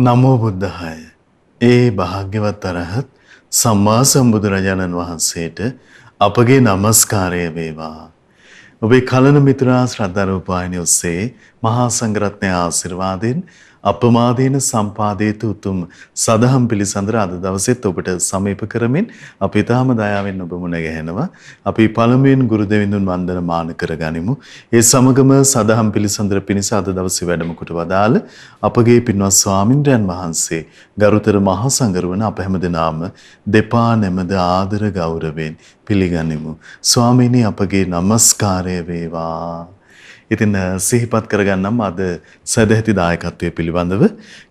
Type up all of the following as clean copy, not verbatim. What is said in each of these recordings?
නමෝ බුද්ධාය. ඒ භාග්‍යවත් අරහත් සම්මා සම්බුදුරජාණන් වහන්සේට අපගේ নমස්කාරය වේවා. ඔබේ කලන මිතුරා ශ්‍රද්ධා රූපවාහිනිය ඔස්සේ මහා සංඝරත්නයේ ආශිර්වාදයෙන් අපමාදීන සම්පාදේතු උතුම් සදහම් පිළිසඳර අද දවසෙත් ඔබට සමීප කරමින් අපි තාම දයාවෙන් ඔබ මුණ ගැහෙනවා. අපි පළමුවෙන් ගුරු දෙවිඳුන් වන්දනමාන කරගනිමු. ඒ සමගම සදහම් පිළිසඳර පිණිස අද දවසේ වැඩම කොට වදාළ අපගේ පින්වත් ස්වාමින්ද්‍රයන් වහන්සේ ගරුතර මහා සංඝරුවන අප හැමදෙනාම දෙපා නැමද ආදර ගෞරවයෙන් පිළිගනිමු. ස්වාමීනි අපගේ নমස්කාරය වේවා. ඉතින් සිහිපත් කරගන්නම් අද සදැහැති දායකත්වයේ පිළිබඳව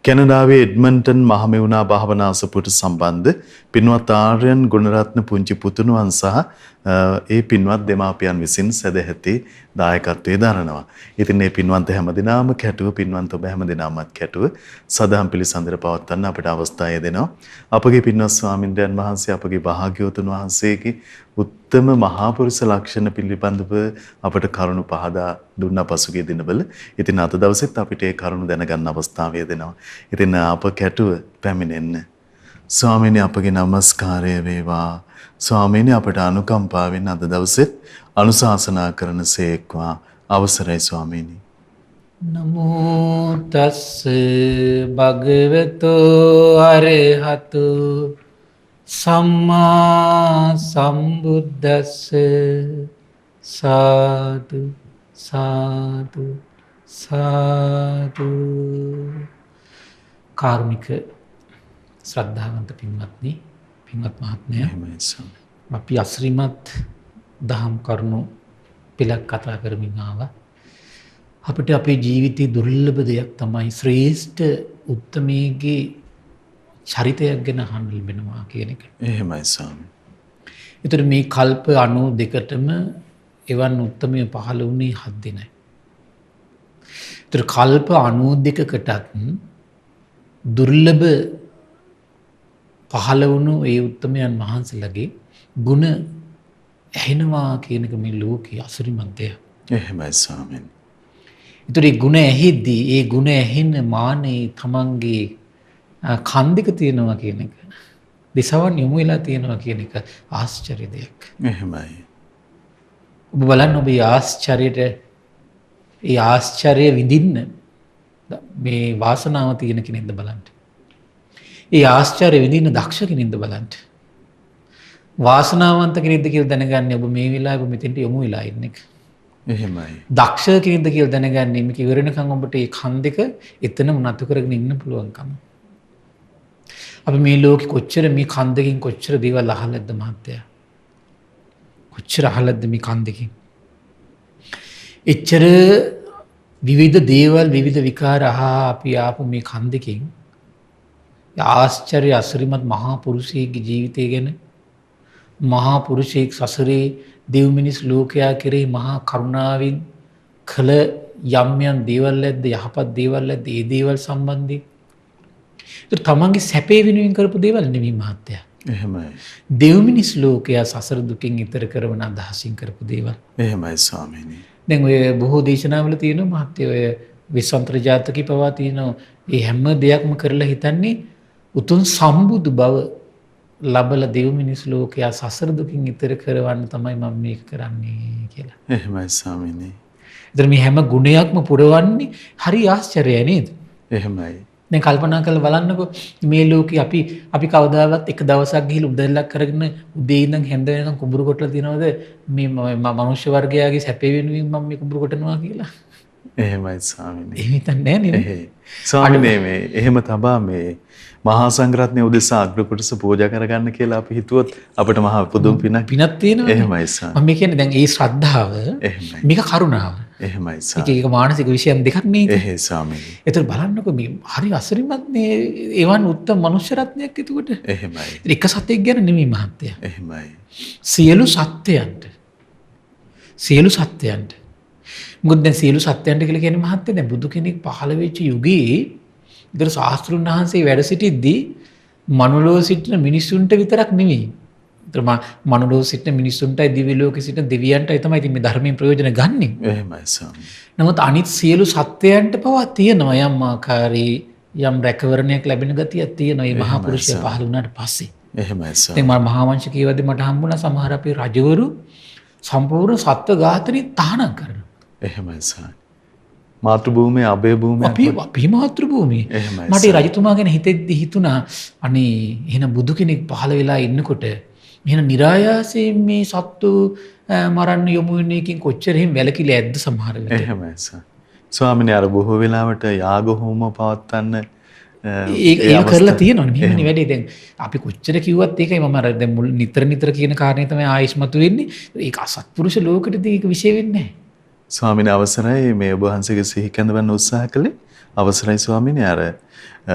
කැනඩාවේ එඩ්මන්ටන් මහමෙවුනා භාවනා අසපුවට සම්බන්ධ පින්වත් ආර්යයන් ගුණරත්න පුංචි පුතුණුවන් සහ ඒ පින්වත් දෙමාපියන් විසින් සදැහැති දායකත්වයේ දරනවා. ඉතින් මේ පින්වන්ත හැමදිනාම කැටුව පින්වන්ත ඔබ හැමදිනාමත් කැටුව සදහම් පිළිසඳර පවත්වන්න අපට අවස්ථාව දෙනවා. අපගේ පින්වත් ස්වාමින්ද්‍රයන් වහන්සේ අපගේ භාග්‍යවතුන් වහන්සේගේ උත්තම මහා පුරුෂ ලක්ෂණ පිළිබඳව අපට කරුණු පහදා දුන්න පසුගිය දිනවල. ඉතින් අද දවසෙත් අපිට ඒ කරුණු දැනගන්න අවස්ථාව දෙනවා. ඉතින් අප කැටුව පැමිණෙන්න. ස්වාමීනි අපගේ নমස්කාරය වේවා. ස්වාමීනි අපට අනුකම්පාවෙන් අද දවසෙත් අනුශාසනා කරන සේක්වා. අවසරයි ස්වාමීනි. නමෝ තස්ස භගවතු අරහතු සම්මා සම්බුද්දස්ස සාදු සාදු සාදු. කාරුණික ශ්‍රද්ධාවන්ත පින්වත්නි, පින්වත් මහත්මයා, අපි අසිරිමත් දහම් කරුණු පිළක් කතා කරමින් ආවා. අපිට අපේ ජීවිතයේ දුර්ලභ දෙයක් තමයි ශ්‍රේෂ්ඨ උත්තමයේගේ චරිතයක් ගැන අහන්න ලැබෙනවා කියන එක. එහෙමයි ස්වාමී. ඒතර මේ කල්ප 92ටම එවන් උත්තමය පහළ වුණේ 7 දිනයි. ඒතර කල්ප 92කටත් දුර්ලභ පහළ වුණු ඒ උත්තමයන් වහන්සේලාගේ ගුණ ඇහෙනවා කියන එක මේ ලෝකයේ අසිරිමත් දෙයක්. එහෙමයි ස්වාමීනි. ඒතර ඒ ගුණ ඇහිද්දී ඒ ගුණ ඇහෙන මානේ තමන්ගේ කන්දික තියෙනවා කියන එක, දිසවන් යොමු වෙලා තියෙනවා කියන එක ආශ්චර්ය දෙයක්. එහෙමයි. ඔබ බලන්න ඔබ ඒ ආශ්චර්ය විඳින්න මේ වාසනාව තියෙන කෙනෙක්ද බලන්න. ඒ ආශ්චර්ය විඳින්න දක්ෂ කෙනෙක්ද බලන්න. වාසනාවන්ත කෙනෙක්ද කියලා දැනගන්නේ ඔබ මේ වෙලාවේ ඔබ මෙතෙන්ට යොමු වෙලා ඉන්න එක. එහෙමයි. දක්ෂ කෙනෙක්ද කියලා දැනගන්නේ මේක ඉවරනකම් ඔබට මේ කන් දෙක එතනම නතු කරගෙන ඉන්න පුළුවන්කම. අපි මේ ලෝකෙ කොච්චර මේ කන් දෙකෙන් කොච්චර දේවල් අහලද මහත්තයා. කොච්චර අහලද මේ කන් දෙකෙන්. එච්චර විවිධ දේවල් විවිධ විකාර අපි ආපු මේ කන් දෙකෙන් ආශ්චර්ය අසිරිමත් මහා පුරුෂයෙක්ගේ ජීවිතය ගැන, මහා පුරුෂයෙක් සසරේ දෙව් මිනිස් ලෝකයා කෙරෙහි මහා කරුණාවෙන් කළ යම් යම් දේවල් ඇද්ද, යහපත් දේවල් ඇද්ද, ඒ දේවල් සම්බන්ධයෙන් තමන්ගේ සැපේ වෙනුවෙන් කරපු දේවල් නෙමෙයි මහත්තයා. එහෙමයි. දෙව් මිනිස් ලෝකයා සසර දුකින් ඈතර කරවන අදහසින් කරපු දේවල්. එහෙමයි ස්වාමීනි. දැන් ඔය බොහෝ දේශනාවල තියෙනවා මහත්තයා, ඔය විශ්වන්තර ජාතකේ පවා තියෙනවා. ඒ හැම දෙයක්ම කරලා හිතන්නේ උතුම් සම්බුදු බව ලබලා දෙව් මිනිස් ලෝකයා සසර දුකින් ඈතර කරවන්න තමයි මම මේක කරන්නේ කියලා. එහෙමයි ස්වාමීනි. ඒතර මේ හැම ගුණයක්ම පුරවන්නේ හරි ආශ්චර්යයි නේද? එහෙමයි. දැන් කල්පනා කරලා බලන්නකෝ මේ ලෝකේ අපි කවදාවත් එක දවසක් ගිහිල්ලා උදැල්ලක් කරගෙන උදේ ඉඳන් හැන්ද වෙනකන් කුඹුරු කොටලා තියනවද මේ මනුෂ්‍ය වර්ගයාගේ සැපේ වෙනුවෙන් මම මේ කුඹුරු කොටනවා කියලා? එහෙමයි ස්වාමීනි. එහෙම හිතන්නේ නැහැ නේද? ස්වාමීනි මේ එහෙම තබා මේ මහා සංඝරත්නය උදෙසා අග්‍ර කොටස පූජා කරගන්න කියලා අපි හිතුවොත් අපිට මහා පුදුම පිනක් තියෙනවා. එහෙමයි ස්වාමී. මම කියන්නේ දැන් ඒ ශ්‍රද්ධාව මේක කරුණාව. එහෙමයි ස්වාමී. ඒක මානසික විෂයන් දෙකක් නේද? එහෙයි ස්වාමීනි. ඒතර බලන්නකෝ මේ හරි අසිරිමත් මේ එවන් උත්තම මනුෂ්‍ය රත්නයක් එතකොට. එහෙමයි. එක සතෙක් ගැන නෙමෙයි මහත්තයා. එහෙමයි. සියලු සත්‍යයන්ට. මොකද දැන් සියලු සත්‍යයන්ට කියලා කියන්නේ මහත්තයා දැන් බුදු කෙනෙක් පහළ වෙච්ච යුගයේ ඉතින් ශාස්ත්‍රුන් වහන්සේ වැඩ සිටිද්දී මනුලෝ සිටින මිනිසුන්ට විතරක් නෙමෙයි. මනුලෝ සිටින මිනිසුන්ටයි දිව්‍ය ලෝකෙ සිටින දෙවියන්ටයි තමයි ඉතින් මේ ධර්මයෙන් ප්‍රයෝජන ගන්නෙ. එහෙමයි ස්වාමී. නමුත් අනිත් සියලු සත්‍යයන්ට පවා තියෙනවා යම් ආකාරයේ යම් රැකවරණයක් ලැබෙන ගතියක් තියෙනවා මේ මහා පුරුෂයා පහළ වුණාට පස්සේ. එහෙමයි සර්. දැන් මම මහාවංශ කියවද්දි මට හම්බුණා සමහර අපේ රජවරු සම්පූර්ණ සත්ව ඝාතනෙ තහනම් කරනවා. එහෙමයි සර්. මාතෘ භූමිය අභය භූමිය අපි මාතෘ භූමිය. එහෙමයි මට ඒ රජතුමා ගැන හිතෙද්දි හිතුණා අනේ එහෙනම් බුදු කෙනෙක් පහළ වෙලා ඉන්නකොට එහෙනම් નિરાයාසයෙන් මේ සත්තු මරන්න යොමු වෙන එකකින් කොච්චර එහෙම වැළකීලා ඇද්ද සමහර වෙලට. එහෙමයි සර්. ස්වාමිනේ අර බොහෝ වෙලාවට යාග හෝම පවත්වන්න ඒක කරලා තියෙනවනේ මෙහෙමනේ වැඩේ. දැන් අපි කොච්චර කිව්වත් ඒකයි මම අර දැන් මුල් නිතර කියන කාරණේ තමයි ආයිස්මතු වෙන්නේ. ඒක අසත්පුරුෂ ලෝකෙටදී ඒක විශේෂ වෙන්නේ නැහැ. ස්වාමීන් අවසරයි මේ ඔබ වහන්සේගේ සිහි කැඳවන්න උත්සාහ කළේ. අවසරයි ස්වාමීනි අර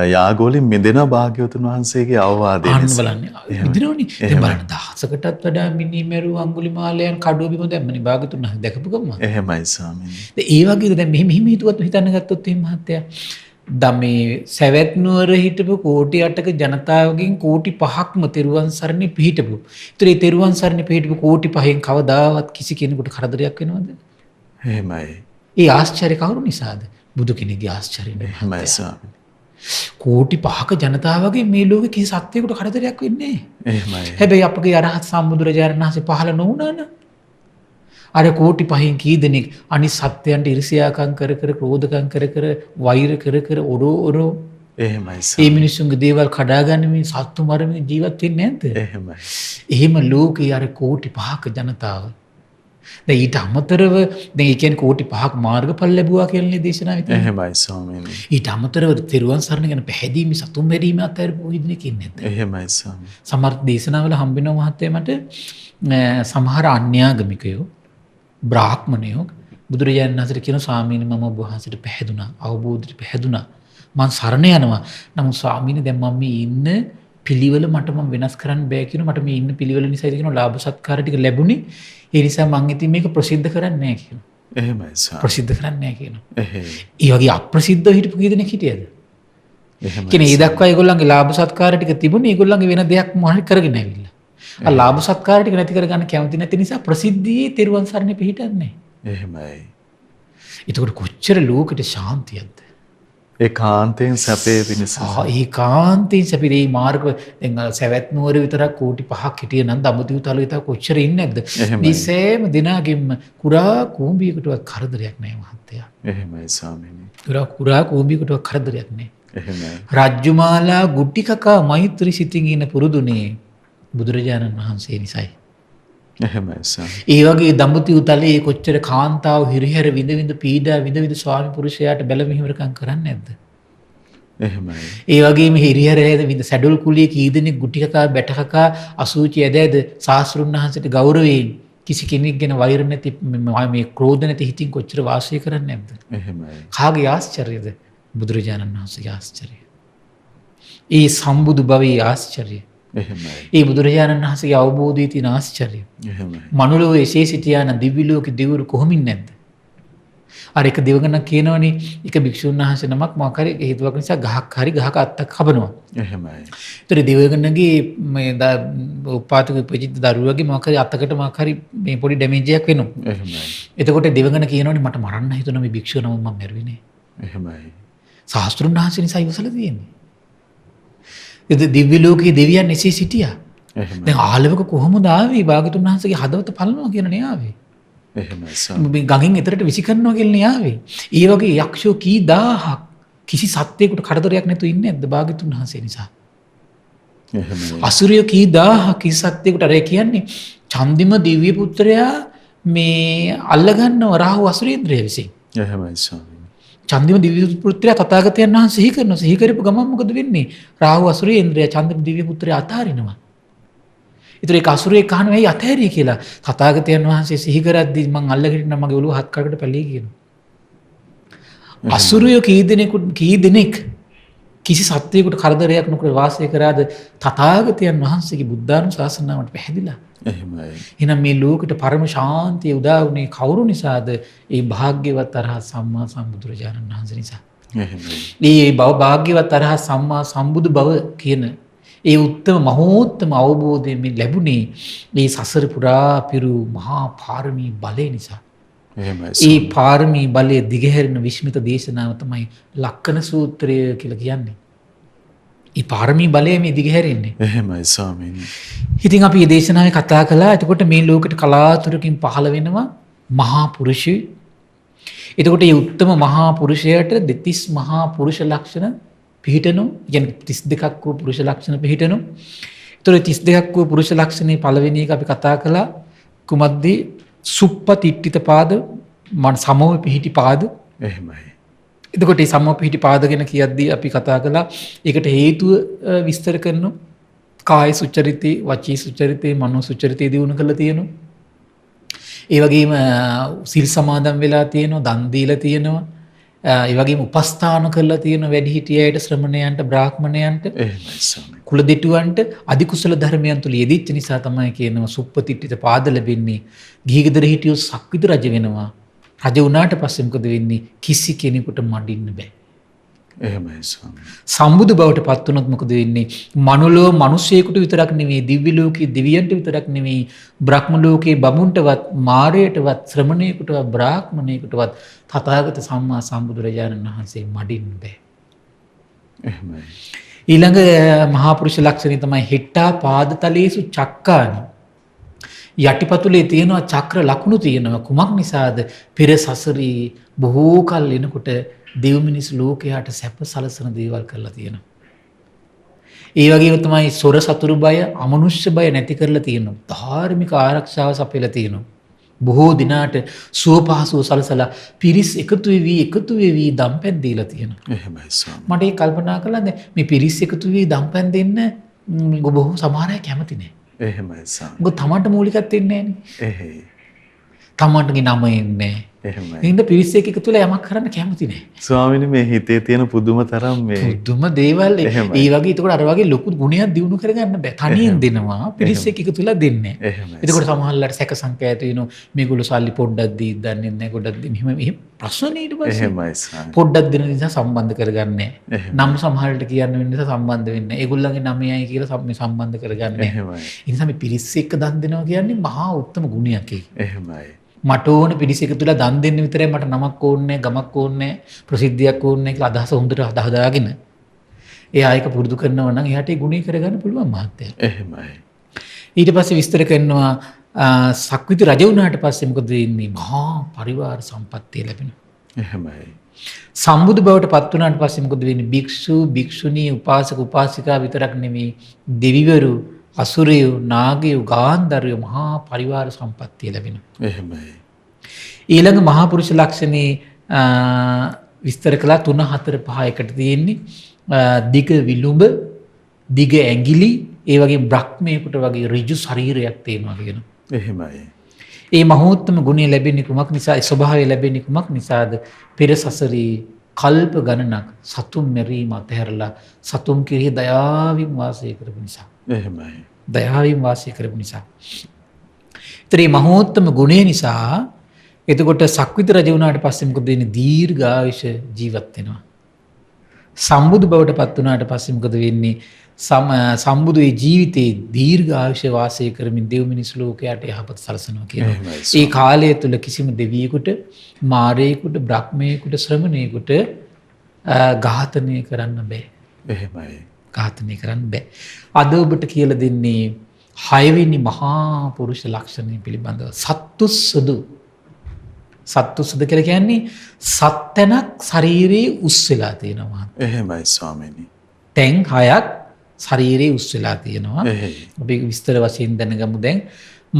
යාගෝලින් මිදෙන භාග්‍යවතුන් වහන්සේගේ අවවාදය නිසා. අන්න බලන්න. මිදෙනවනේ. දැන් බලන්න දහසකටත් වඩා මිනිමෙරු අඟුලිමාලයන් කඩුව බිම දැම්මනේ භාග්‍යවතුන් වහන්සේ දැකපු ගමන්. එහෙමයි ස්වාමීනි. දැන් ඒ වගේද දැන් මෙහෙම හිතුවත් හිතන්න ගත්තොත් එහෙම මහත්තයා දමේ සැවැත් නුවර හිටපු කෝටි 8ක ජනතාවගෙන් කෝටි 5ක්ම තෙරුවන් සරණේ පිහිටපු. ඒතර ඒ තෙරුවන් සරණේ පිහිටපු කෝටි 5න් කවදාවත් කිසි කෙනෙකුට කරදරයක් වෙනවද? එහෙමයි. ඒ ආශ්චර්ය කවුරු නිසාද? බුදු කෙනෙක්ගේ ආශ්චර්යය. එහෙමයි ස්වාමීනි. කෝටි 5ක ජනතාවගේ මේ ලෝකේ කිසි සත්‍යයකට කරදරයක් වෙන්නේ නැහැ. එහෙමයි. හැබැයි අපගේ අරහත් සම්බුදුරජාණන් වහන්සේ පහළ නොවුණා නම් අර කෝටි 5න් කී දෙනෙක් අනිත් සත්‍යයන්ට ඉරිසියාකම් කර කර ක්‍රෝධකම් කර කර වෛර කර කර ඔරෝ එහෙමයි ඒ මිනිස්සුන්ගේ දේවල් කඩාගන්න මේ සත්තු මරමින් ජීවත් වෙන්නේ නැද්ද? එහෙමයි. එහෙම ලෝකේ අර කෝටි 5ක ජනතාව. දැන් ඊට අමතරව දැන් ඒ කියන්නේ කෝටි 5ක් මාර්ගඵල ලැබුවා කියලානේ දේශනාවේ තියෙන්නේ. එහෙමයි ස්වාමීනි. ඊට අමතරව තෙරුවන් සරණ ගැන පැහැදීම සතුම් මෙරීම අත්හැරපු දෙනෙක් ඉන්නේ නැද්ද? එහෙමයි ස්වාමීනි. සමහර දේශනාවල හම්බ වෙනවා මහත්තයා මට සමහර අන්‍යාගමිකයෝ බ්‍රාහ්මණයෝ බුදුරජාණන් වහන්සේට කියන ස්වාමීනි මම ඔබ වහන්සේට පැහැදුනා අවබෝධයට පැහැදුනා මං සරණ යනවා නමුත් ස්වාමීනි දැන් මම මේ ඉන්න පිළිවෙල මට මම වෙනස් කරන්න බෑ කියන මට මේ ඉන්න පිළිවෙල නිසා ඉතින් ලාභ සත්කාර ටික ලැබුණේ ඒ නිසා මං ඉතින් මේක ප්‍රසිද්ධ කරන්නේ නැහැ කියනවා. එහෙමයි ස්වාමීනි. ප්‍රසිද්ධ කරන්නේ නැහැ කියනවා. එහෙයි. ඒ වගේ අප්‍රසිද්ධ හිටපු කී දෙනෙක් හිටියද? එහෙමයි. කියන්නේ ඒ දක්වා ඒගොල්ලන්ගේ ලාභ සත්කාර ටික තිබුණේ ඒගොල්ලන්ගේ වෙන දෙයක් මොහොත කරගෙන ඇවිල්ලා. ආ ලාභ සත්කාර ටික නැති කරගන්න කැමති නැති නිසා ප්‍රසිද්ධියේ තෙරුවන් සරණේ පිහිටන්නේ. එහෙමයි. එතකොට කොච්චර ලෝකෙට ශාන්තියක්ද? ඒකාන්තයෙන් සැපේ පිණිස. ඒකාන්තයෙන් සැපේ මාර්ග දැන් සවැත් නුවර විතරක් කෝටි 5ක් හිටිය නම් දඹදිව තල විතර කොච්චර ඉන්නේ නැද්ද? මේ සෑම දිනකින්ම කුරා කූඹියකටවත් කරදරයක් නැහැ මහත්තයා. එහෙමයි ස්වාමීනි. කුරා කූඹියකටවත් කරදරයක් නැහැ. එහෙමයි. රජ්ජුමාලා ගුට්ටි කකා මෛත්‍රී සිතින් ඉන්න පුරුදුනේ බුදුරජාණන් වහන්සේ නිසායි. එහෙමයි ස්වාමීනි. ඒ වගේ දඹදිව තලයේ කොච්චර කාන්තාව හිරිහැර විඳ විඳ පීඩා විඳ විඳ ස්වාමි පුරුෂයාට බැල මෙහෙවරකම් කරන්නේ නැද්ද? එහෙමයි. ඒ වගේම හිරිහැර විඳ සැඩොල් කුලියේ කී දෙනෙක් ගුටි කකා බැට කකා අසූචි ඇදෑද ශාස්ත්‍රුන් වහන්සේට ගෞරවයෙන් කිසි කෙනෙක් ගැන වෛර නැති මේ ක්‍රෝධ නැති හිතින් කොච්චර වාසය කරන්නේ නැද්ද? එහෙමයි. කාගේ ආශ්චර්යද? බුදුරජාණන් වහන්සේගේ ආශ්චර්යය. ඒ සම්බුදු භවයේ ආශ්චර්යය. එහෙමයි. ඒ බුදුරජාණන් වහන්සේගේ අවබෝධයේ තියෙන ආශ්චර්යය. එහෙමයි. මනුලොව එසේ සිටියා නම් දිව්‍ය ලෝකේ දෙවිවරු කොහොමින් නැද්ද? අර එක දෙවගණක් කියනවනේ එක භික්ෂුන් වහන්සේ නමක් මොකක් හරි හේතුවක් නිසා ගහක් හරි ගහක අත්තක් කපනවා. එහෙමයි. ඒතර දෙවගණගේ මේ උපාතක උපජිත දරුවගේ මොකක් හරි අතකට මොකක් හරි මේ පොඩි ඩැමේජ් එකක් වෙනවා. එහෙමයි. එතකොට දෙවගණ කියනවනේ මට මරන්න හිතුණා මේ භික්ෂුව නම මම මැරුවේ නෑ. එහෙමයි. ශාස්ත්‍රුන් වහන්සේ නිසා ඉවසලා තියෙන්නේ. දිව්‍ය ලෝකයේ දෙවියන් එසේ සිටියා. එහෙමයි. දැන් ආලවක කොහොමද ආවේ? භාගතුන් වහන්සේගේ හදවත පලනවා කියනනේ ආවේ. එහෙමයි ස්වාමීනි. මේ ගඟෙන් එතරට විසි කරනවා කියලානේ ආවේ. ඒ වගේ යක්ෂයෝ කී දහහක් කිසි සත්‍යයකට කරදරයක් නැතුව ඉන්නේ නැද්ද භාගතුන් වහන්සේ නිසා? එහෙමයි. අසුරයෝ කී දහහක් කිසි සත්‍යයකට අර කියන්නේ චන්දිම දිව්‍ය පුත්‍රයා මේ අල්ලගන්නව රාහු අසුරේන්ද්‍රය විසින්. එහෙමයි ස්වාමීනි. චන්දිම දිව්‍ය පුත්‍රයා තථාගතයන් වහන්සේ සිහි කරනවා. සිහි කරපු ගමන් මොකද වෙන්නේ? රාහු අසුරේන්ද්‍රයා චන්දිම දිව්‍ය පුත්‍රයා අතාරිනවා. ඒතර ඒක අසුරේ කහනවා ඇයි අතහැරිය කියලා. තථාගතයන් වහන්සේ සිහි කරද්දී මං අල්ලගෙන ඉන්න මගේ ඔළුව හත් කරකට පැලී කියනවා. අසුරයෝ කී දෙනෙක් කිසි සත්‍යයකට කරදරයක් නොකර වාසය කරාද තථාගතයන් වහන්සේගේ බුද්ධානුශාසනාවට පැහැදිලා. එහෙමයි. එහෙනම් මේ ලෝකෙට පරම ශාන්තිය උදා වුණේ කවුරු නිසාද? ඒ භාග්‍යවත් අරහත් සම්මා සම්බුදුරජාණන් වහන්සේ නිසා. එහෙමයි. මේ භාග්‍යවත් අරහත් සම්මා සම්බුදු බව කියන ඒ උත්තම මහෝත්තම අවබෝධය මේ ලැබුණේ මේ සසර පුරා පිරු මහා පාරමී බලය නිසා. එහෙමයි. ඒ පාරමී බලය දිගහැරෙන විස්මිත දේශනාව තමයි ලක්කන සූත්‍රය කියලා කියන්නේ. ඒ පාරමී බලය මේ දිගහැරෙන්නේ. එහෙමයි ස්වාමීනි. ඉතින් අපි මේ දේශනාවේ කතා කළා එතකොට මේ ලෝකෙට කලාතුරකින් පහළ වෙනවා මහා පුරුෂය. එතකොට මේ උත්තම මහා පුරුෂයාට දෙතිස් මහා පුරුෂ ලක්ෂණ පිහිටනු. කියන්නේ 32ක් වූ පුරුෂ ලක්ෂණ පිහිටනු. ඒතර 32ක් වූ පුරුෂ ලක්ෂණේ පළවෙනි එක අපි කතා කළා කුමද්ද? සුප්පතිට්ඨිත පාද මන සමව පිහිටි පාද. එහෙමයි. එතකොට මේ සමව පිහිටි පාද ගැන කියද්දී අපි කතා කළා ඒකට හේතුව විස්තර කරනවා. කාය සුචරිතේ, වචී සුචරිතේ, මනෝ සුචරිතේ දිනු කරලා තියෙනවා. ඒ වගේම සිල් සමාදන් වෙලා තියෙනවා, දන් දීලා තියෙනවා. ඒ වගේම උපස්ථාන කරලා තියෙනවා වැඩිහිටියයට, ශ්‍රමණයන්ට, බ්‍රාහ්මණයන්ට, එහෙමයි ස්වාමීනි. කුල දෙටුවන්ට අධි කුසල ධර්මයන් තුල යෙදිච්ච නිසා තමයි කියනවා සුප්පතිට්ඨිත පාද ලැබෙන්නේ. ගිහි ගෙදර හිටියෝ සක්විති රජ වෙනවා. රජ වුණාට පස්සේ මොකද වෙන්නේ? කිසි කෙනෙකුට මඩින්න බෑ. එහෙමයි ස්වාමීනි. සම්බුදු බවට පත් වුණොත් මොකද වෙන්නේ? මනුලෝ මිනිසෙකුට විතරක් නෙමෙයි, දිව්‍ය ලෝකයේ දෙවියන්ට විතරක් නෙමෙයි, බ්‍රහ්ම ලෝකයේ බමුණටවත්, මාරයටවත්, ශ්‍රමණයෙකුටවත්, බ්‍රාහ්මණයෙකුටවත් තථාගත සම්මා සම්බුදුරජාණන් වහන්සේ මඩින්න බෑ. එහෙමයි. ඊළඟ මහා පුරුෂ ලක්ෂණය තමයි හෙට්ටා පාදතලේසු චක්කානි. යටිපතුලේ තියෙනවා චක්‍ර ලකුණු තියෙනවා. කුමක් නිසාද? පෙර සසරේ බොහෝ කල් එනකොට දෙව් මිනිස් ලෝකයට සැප සලසන දේවල් කරලා තියෙනවා. ඒ වගේම තමයි සොර සතුරු බය, අමනුෂ්‍ය බය නැති කරලා තියෙනවා. ධාර්මික ආරක්ෂාව සපයලා තියෙනවා. බොහෝ දිනාට සුව පහසුව සලසලා පිරිස් එකතු වෙවි දම්පැන් දීලා තියෙනවා. එහෙමයි ස්වාමීනි. මට ඒක කල්පනා කළා දැන් මේ පිරිස් එකතු වෙවි දම්පැන් දෙන්න බොහෝ සමහර අය කැමති නෑ. එහෙමයි ස්වාමීනි. මොකද තමන්ට මූලිකත්වෙ දෙන්නේ නෑනේ. එහෙයි. තමන්ටගේ නම එන්නේ. එහෙමයි. හින්ද පිරිස් එකතු වෙලා යමක් කරන්න කැමති නෑ. ස්වාමීනි මේ හිතේ තියෙන පුදුම තරම් මේ පුදුම දේවල් එහෙමයි. ඒ වගේ එතකොට අර වගේ ලොකු ගුණයක් දිනු කරගන්න බෑ. තනියෙන් දෙනවා පිරිස් එකතු වෙලා දෙන්නේ. එහෙමයි. එතකොට සමහරවල්ලාට සැක සංකා ඇති වෙනවා. මේගොල්ලෝ සල්ලි පොඩ්ඩක් දී දන්නේ නැහැ ගොඩක් දී මෙහෙම ප්‍රශ්න ඊට පස්සේ එහෙමයි ස්වාමීනි. පොඩ්ඩක් දෙන නිසා සම්බන්ධ කරගන්නේ නැහැ. එහෙමයි. නම් සමහරවිට කියන්න වෙන නිසා සම්බන්ධ වෙන්නේ නැහැ. ඒගොල්ලන්ගේ නමයයි කියලා සම්බන්ධ කරගන්නේ නැහැ. එහෙමයි. ඒ නිසා මේ පිරිස් එක්ක දන් දෙනවා කියන්නේ මහා උත්තම ගුණයක් ඒක. එහෙමයි. මට ඕන පිරිස එකතුලා දන් දෙන්න විතරයි මට නමක් ඕනේ ගමක් ඕනේ ප්‍රසිද්ධියක් ඕනේ කියලා අදහස හොඳට හදාගෙන එයා ඒක පුරුදු කරනවා නම් එයාට ඒ ගුණේ කරගන්න පුළුවන් මහත්තයා. එහෙමයි. ඊට පස්සේ විස්තර කරනවා සක්විති රජ වුණාට පස්සේ මොකද වෙන්නේ? මහා පරිවාර සම්පත්තිය ලැබෙනවා. එහෙමයි. සම්බුදු බවට පත් වුණාට පස්සේ මොකද වෙන්නේ? භික්ෂු, භික්ෂුණී, උපාසක, උපාසිකා විතරක් නෙමෙයි දෙවිවරු, අසුරයෝ, ናගයෝ, ගාන්ධර්යෝ මහා පරිවාර සම්පත්තිය ලැබෙනවා. එහෙමයි. ඊළඟ මහා පුරුෂ ලක්ෂණේ විස්තර කළා 3 4 5 එකට තියෙන්නේ. දිග විලුඹ, දිග ඇඟිලි, ඒ වගේ බ්‍රහ්මයකට වගේ ඍජු ශරීරයක් තියෙනවා කියනවා. එහෙමයි. ඒ මහෝත්තම ගුණය ලැබෙන්නේ කුමක් නිසා? ඒ ස්වභාවය ලැබෙන්නේ කුමක් නිසාද? පෙර සසරේ කල්ප ගණනක් සතුන් මෙරීම අතහැරලා සතුන් කෙරෙහි දයාවෙන් වාසය කරපු නිසා. එහෙමයි. දයාවෙන් වාසය කරපු නිසා. ඒතරේ මහෝත්තම ගුණය නිසා එතකොට සක්විති රජ වුණාට පස්සේ මොකද වෙන්නේ? දීර්ඝායුෂ ජීවත් වෙනවා. සම්බුදු බවට පත් වුණාට පස්සේ මොකද වෙන්නේ? සම්බුදුගේ ජීවිතේ දීර්ඝායුෂ වාසය කරමින් දෙව් මිනිස් ලෝකයට යහපත සලසනවා කියනවා. ඒ කාලය තුල කිසිම දෙවියෙකුට, මාරයෙකුට, බ්‍රහ්මයෙකුට, ශ්‍රමණයෙකුට ඝාතනය කරන්න බෑ. එහෙමයි. ඝාතනය කරන්න බෑ. අද ඔබට කියලා දෙන්නේ 6 වෙනි මහා පුරුෂ ලක්ෂණය පිළිබඳව. සත්තුස්සදු. සත්තුස්සද කියලා කියන්නේ සත්තනක් ශරීරයේ උස් වෙලා තියෙනවා. එහෙමයි ස්වාමීනි. තැන් 6ක් ශරීරයේ උස් වෙලා තියෙනවා. එහෙයි. අපි විස්තර වශයෙන් දැනගමු දැන්.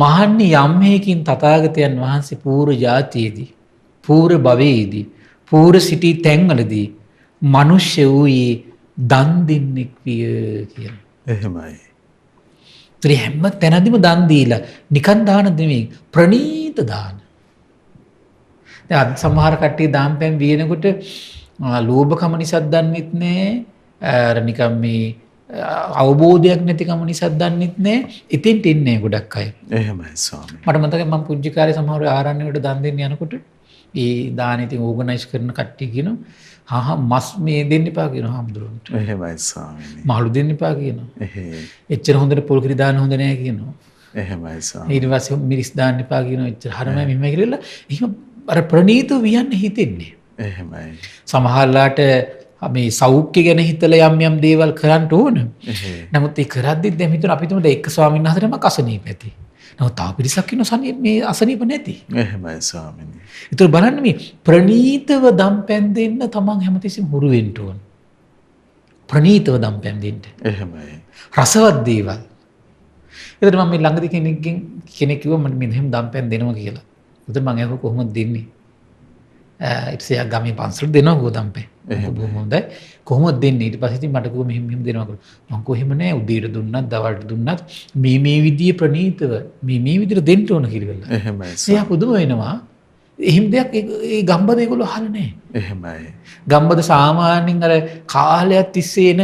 මහන්නේ යම් හේකින් තථාගතයන් වහන්සේ පූර්ව ජාතියේදී, පූර්ව භවයේදී, පූර්ව සිටි තැන්වලදී මිනිස්සු වූයේ දන් දෙන්නෙක් විය කියන. එහෙමයි. ඒතරි හැම තැනදීම දන් දීලා නිකන් දාන නෙමෙයි ප්‍රණීත දාන. දැන් සමහර කට්ටිය දාම්පැන් වියනකොට ලෝභකම නිසා දන්නෙත් නෑ. අර නිකන් මේ අවබෝධයක් නැතිකම නිසා දන්නෙත් නෑ. ඉතින්ට ඉන්නේ ගොඩක් අය. එහෙමයි ස්වාමීනි. මට මතකයි මම පුංචි කාලේ සමහර ආරණ්‍යවලට දන් දෙන්න යනකොට ඒ දාන ඉතින් ඕගනයිස් කරන කට්ටිය කියනවා මස් මේ දෙන්න එපා කියනවා හාමුදුරුවන්ට. එහෙමයි ස්වාමීනි. මාළු දෙන්න එපා කියනවා. එහෙයි. එච්චර හොඳට පොල් කිරි දාන්න හොඳ නෑ කියනවා. එහෙමයි ස්වාමීනි. ඊට පස්සේ මිරිස් දාන්න එපා කියනවා. එච්චර හරමයි මෙහෙම කියලා එහෙම අර ප්‍රණීතව වියන්න හිතෙන්නේ. එහෙමයි. සමහරලාට මේ සෞඛ්‍ය ගැන හිතලා යම් දේවල් කරන්න ඕන. එහෙ. නමුත් ඒ කරද්දිත් දැන් හිතන අපි තුමු දැන් එක්ක ස්වාමීන් වහන්සේටම අසනීප ඇති. නමුත් තව පිරිසක් ඉන්න මේ අසනීප නැති. එහෙමයි ස්වාමීනි. ඒතර බලන්න මේ ප්‍රණීතව දම්පැන් දෙන්න තමන් හැමතිස්සෙම හුරු වෙන්න ඕන. ප්‍රණීතව දම්පැන් දෙන්න. එහෙමයි. රසවත් දේවල්. ඒතර මම මේ ළඟදී කෙනෙක් කිව්වා මම මෙහෙම දම්පැන් දෙනවා කියලා. ඒතර මම අහුව කොහොමද දෙන්නේ? ඉතින් ගමේ පන්සල් දෙනවා කොහොමද දම්පැන්? බොහොම හොඳයි. කොහොමද දෙන්නේ? ඊට පස්සේ ඉතින් මට කිව්වා මෙහෙම දෙනවා කියලා. මම කොහෙම නෑ උදේට දුන්නත් දවල්ට දුන්නත් මේ විදිහේ ප්‍රණීතව මේ විදිහට දෙන්න ඕන කියලා. එහෙමයි. එයා පුදුම වෙනවා. එහෙම දෙයක් ඒ ගම්බද ඒගොල්ලෝ අහලා නැහැ. එහෙමයි. ගම්බද සාමාන්‍යයෙන් අර කාලයක් තිස්සේ එන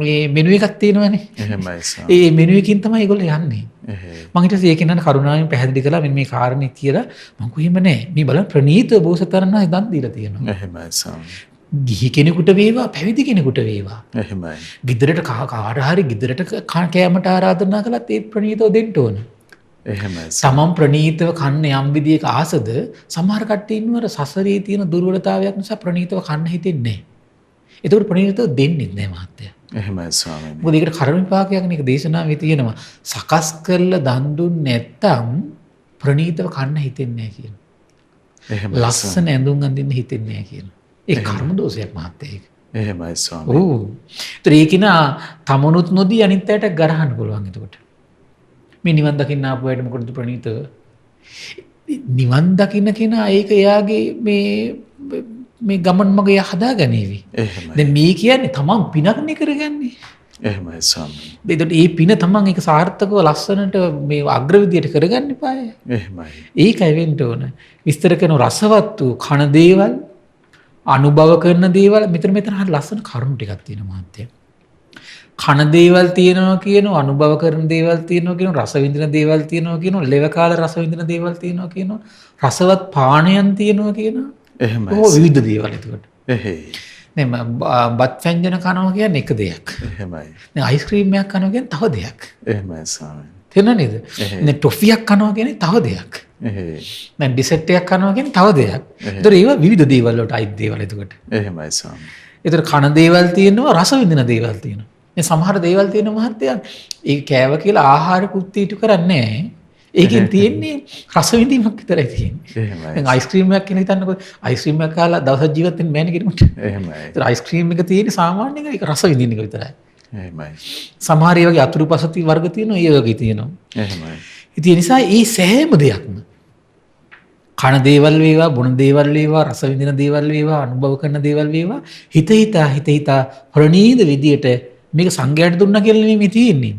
මේ මෙනු එකක් තියෙනවනේ. එහෙමයි සර්. ඒ මෙනු එකකින් තමයි ඒගොල්ලෝ යන්නේ. එහෙ. මම ඊට පස්සේ ඒක නන කරුණාවෙන් පැහැදිලි කළා මෙන්න මේ කාරණේ කියලා මම කොහෙම නැහැ. මේ බලන්න ප්‍රණීත බෝසතරණ වහන්සේ දන් දීලා තියෙනවා. එහෙමයි සර්. ගිහි කෙනෙකුට වේවා පැවිදි කෙනෙකුට වේවා. එහෙමයි. ගෙදරට කාට හරි ගෙදරට කෑමට ආරාධනා කළත් ඒ ප්‍රණීතව දෙන්න ඕන. එහෙමයි. තමන් ප්‍රණීතව කන්න යම් විදියක ආසද සමහර කට්ටිය ඉන්නවර සසරේ තියෙන දුර්වලතාවයක් නිසා ප්‍රණීතව කන්න හිතෙන්නේ නැහැ. ඒකට ප්‍රණීතව දෙන්නේ නැහැ මහත්තයා. එහෙමයි ස්වාමීනි. මොකද ඒකට කර්ම විපාකයක් නේ දේශනාවේ තියෙනවා. සකස් කරලා දන් දුන්නේ නැත්තම් ප්‍රණීතව කන්න හිතෙන්නේ නැහැ කියන. එහෙමයි. ලස්සන ඇඳුම් අඳින්න හිතෙන්නේ නැහැ කියන. ඒ කර්ම දෝෂයක් මහත්තයා ඒක. එහෙමයි ස්වාමීනි. ඔව්. ඒතර ඒකිනා තමනුත් නොදී අනිත් අයට ගරහන්න පුළුවන් එතකොට. මේ නිවන් දකින්න ආපු අයට මොකටද ප්‍රණීතව? නිවන් දකින්න කෙනා ඒක එයාගේ මේ ගමන් මග එයා හදාගනීවි. එහෙමයි. දැන් මේ කියන්නේ තමන් පිනක්නේ කරගන්නේ. එහෙමයි ස්වාමීනි. ඒකට ඒ පින තමන් ඒක සාර්ථකව ලස්සනට මේ අග්‍රවිදියට කරගන්න එපාය. එහෙමයි. ඒකයි වෙන්න ඕන. විස්තර කරන රසවත් වූ කන දේවල් අනුභව කරන දේවල් මෙතන හරි ලස්සන කරුණු ටිකක් තියෙනවා මහත්තයා. කන දේවල් තියෙනවා කියනවා අනුභව කරන දේවල් තියෙනවා කියනවා රස විඳින දේවල් තියෙනවා කියනවා ලෙව කාල රස විඳින දේවල් තියෙනවා කියනවා රසවත් පානයන් තියෙනවා කියනවා. එහෙමයි. ඕ විවිධ දේවල් එතකොට. එහෙ. දැන් බත් ව්‍යංජන කනවා කියන්නේ එක දෙයක්. එහෙමයි. දැන් අයිස්ක්‍රීම් එකක් කනවා කියන්නේ තව දෙයක්. එහෙමයි ස්වාමීනි. තේරෙනව නේද? දැන් ටොෆියක් කනවා කියන්නේ තව දෙයක්. එහෙ. දැන් ඩෙසර්ට් එකක් කනවා කියන්නේ තව දෙයක්. ඒතර ඒවා විවිධ දේවල් වලට අයිති දේවල් එතකොට. එහෙමයි ස්වාමීනි. ඒතර කන දේවල් තියෙනවා රස විඳින දේවල් තියෙනවා. මේ සමහර දේවල් තියෙන මහත්තයා ඒ කෑව කියලා ආහාර කුත්තිටු කරන්නේ නැහැ. ඒකෙන් තියෙන්නේ රස විඳීමක් විතරයි තියෙන්නේ. එහෙමයි. දැන් අයිස්ක්‍රීම් එකක් කියලා හිතන්නකො අයිස්ක්‍රීම් එකක් කාලා දවසක් ජීවත් වෙන්න බෑනේ කෙනෙකුට. එහෙමයි. ඒතර අයිස්ක්‍රීම් එක තියෙන්නේ සාමාන්‍යයෙන් ඒක රස විඳින එක විතරයි. එහෙමයි. සමහර ඒ වගේ අතුරුපසති වර්ග තියෙනවා ඒ වගේ තියෙනවා. එහෙමයි. ඉතින් ඒ නිසා මේ සෑම දෙයක්ම කන දේවල් වේවා බොන දේවල් වේවා රස විඳින දේවල් වේවා අනුභව කරන දේවල් වේවා හිත හිතා ප්‍රණීත විදියට මේක සංඝයාට දුන්නා කියලා නෙමෙයි තියෙන්නේ.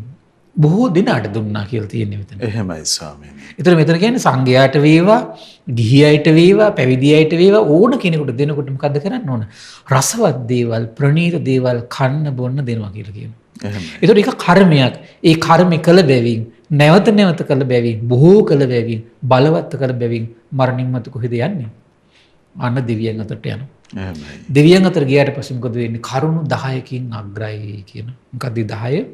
බොහෝ දිනකට දුන්නා කියලා තියෙන්නේ මෙතන. එහෙමයි ස්වාමීනි. ඒතර මෙතන කියන්නේ සංඝයාට වේවා, ගිහි අයට වේවා, පැවිදි අයට වේවා ඕන කෙනෙකුට දෙනකොට මොකද්ද කරන්න ඕන? රසවත් දේවල්, ප්‍රණීත දේවල් කන්න බොන්න දෙනවා කියලා කියනවා. එහෙමයි. ඒතර ඒක කර්මයක්. ඒ කර්ම කළ බැවින් නැවත කළ බැවින් බොහෝ කළ බැවින් බලවත් කළ බැවින් මරණින් මතු කොහෙද යන්නේ? අන්න දෙවියන් අතට යනවා. එහෙමයි. දෙවියන් අතර ගියාට පස්සේ මොකද වෙන්නේ? කරුණු 10කින් අග්‍රයි කියන. මොකද 10?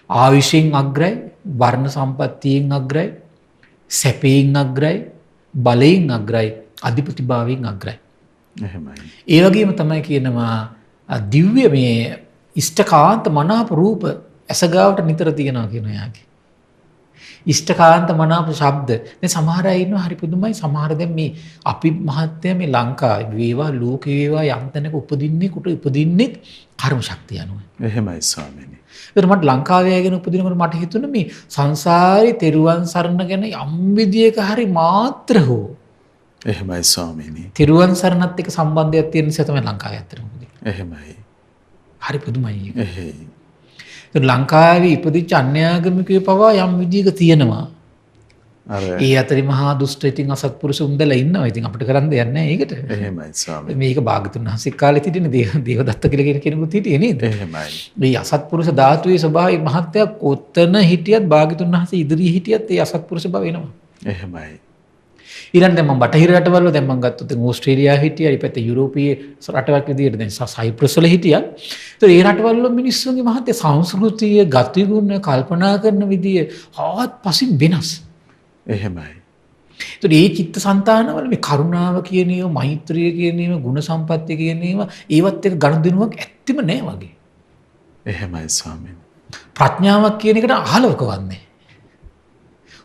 ආයුෂයෙන් අග්‍රයි, වර්ණ සම්පත්තියෙන් අග්‍රයි, සැපයෙන් අග්‍රයි, බලයෙන් අග්‍රයි, අධිපතිභාවයෙන් අග්‍රයි. එහෙමයි. ඒ වගේම තමයි කියනවා දිව්‍ය මේ ඉෂ්ඨකාන්ත මනාප රූප ඇසගාවට නිතර තියෙනවා කියන යාගේ. ඉෂ්ඨකාන්ත මනාප ශබ්ද. දැන් සමහර අය ඉන්නවා හරි පුදුමයි. සමහර දැන් මේ අපි මහත්ය මේ ලංකාවේ වේවා ලෝකේ වේවා යම් තැනක උපදින්නේ කර්ම ශක්තිය අනුව. එහෙමයි ස්වාමීනි. ඒකට මට ලංකාවේ ගැන උපදිනකොට මට හිතුණා මේ සංසාරේ තෙරුවන් සරණ ගැන යම් විදියක හරි මාත්‍ර හෝ එහෙමයි ස්වාමීනි. තෙරුවන් සරණත් එක්ක සම්බන්ධයක් තියෙන නිසා තමයි ලංකාවේ ඇත්තටම උපදින්නේ. එහෙමයි. හරි පුදුමයි ඒක. එහෙයි. ලංකාවේ ඉපදිච්ච අන්‍යාගමිකයෝ පවා යම් විදියක තියෙනවා. අර ඒ අතරේ මහා දුෂ්ට ඉතින් අසත්පුරුෂ උන්දලා ඉන්නවා. ඉතින් අපිට කරන්න දෙයක් නැහැ ඒකට. එහෙමයි ස්වාමීනි. මේක භාගතුන් වහන්සේ කාලේ හිටියනේ දේවදත්ත කියලා කෙනෙකුත් හිටියේ නේද? එහෙමයි. මේ අසත්පුරුෂ ධාතුවේ ස්වභාවය මහත්ය කොතන හිටියත් භාගතුන් වහන්සේ ඉදිරියේ හිටියත් ඒ අසත්පුරුෂ බව එනවා. එහෙමයි. ඊළඟ දැන් මම බටහිර රටවල දැන් මම ගත්තොත් දැන් ඕස්ට්‍රේලියාව හිටියා ඊපැත්තේ යුරෝපීය රටවල් විදියට දැන් සයිප්‍රස් වල හිටියා. ඒතර ඒ රටවල මිනිස්සුන්ගේ මහත්ය සංස්කෘතිය, ගතිගුණ, කල්පනා කරන විදිය හාත්පසින් වෙනස්. එහෙමයි. ඒතකොට මේ චිත්ත සංතානවල මේ කරුණාව කියන ඒවා, මෛත්‍රිය කියන ඒවා, ගුණ සම්පත්තිය කියන ඒවා ඒවත් එක ගනුදෙනුවක් ඇත්තෙම නෑ වගේ. එහෙමයි ස්වාමීනි. ප්‍රඥාවක් කියන එකට අහලවක වන්නේ.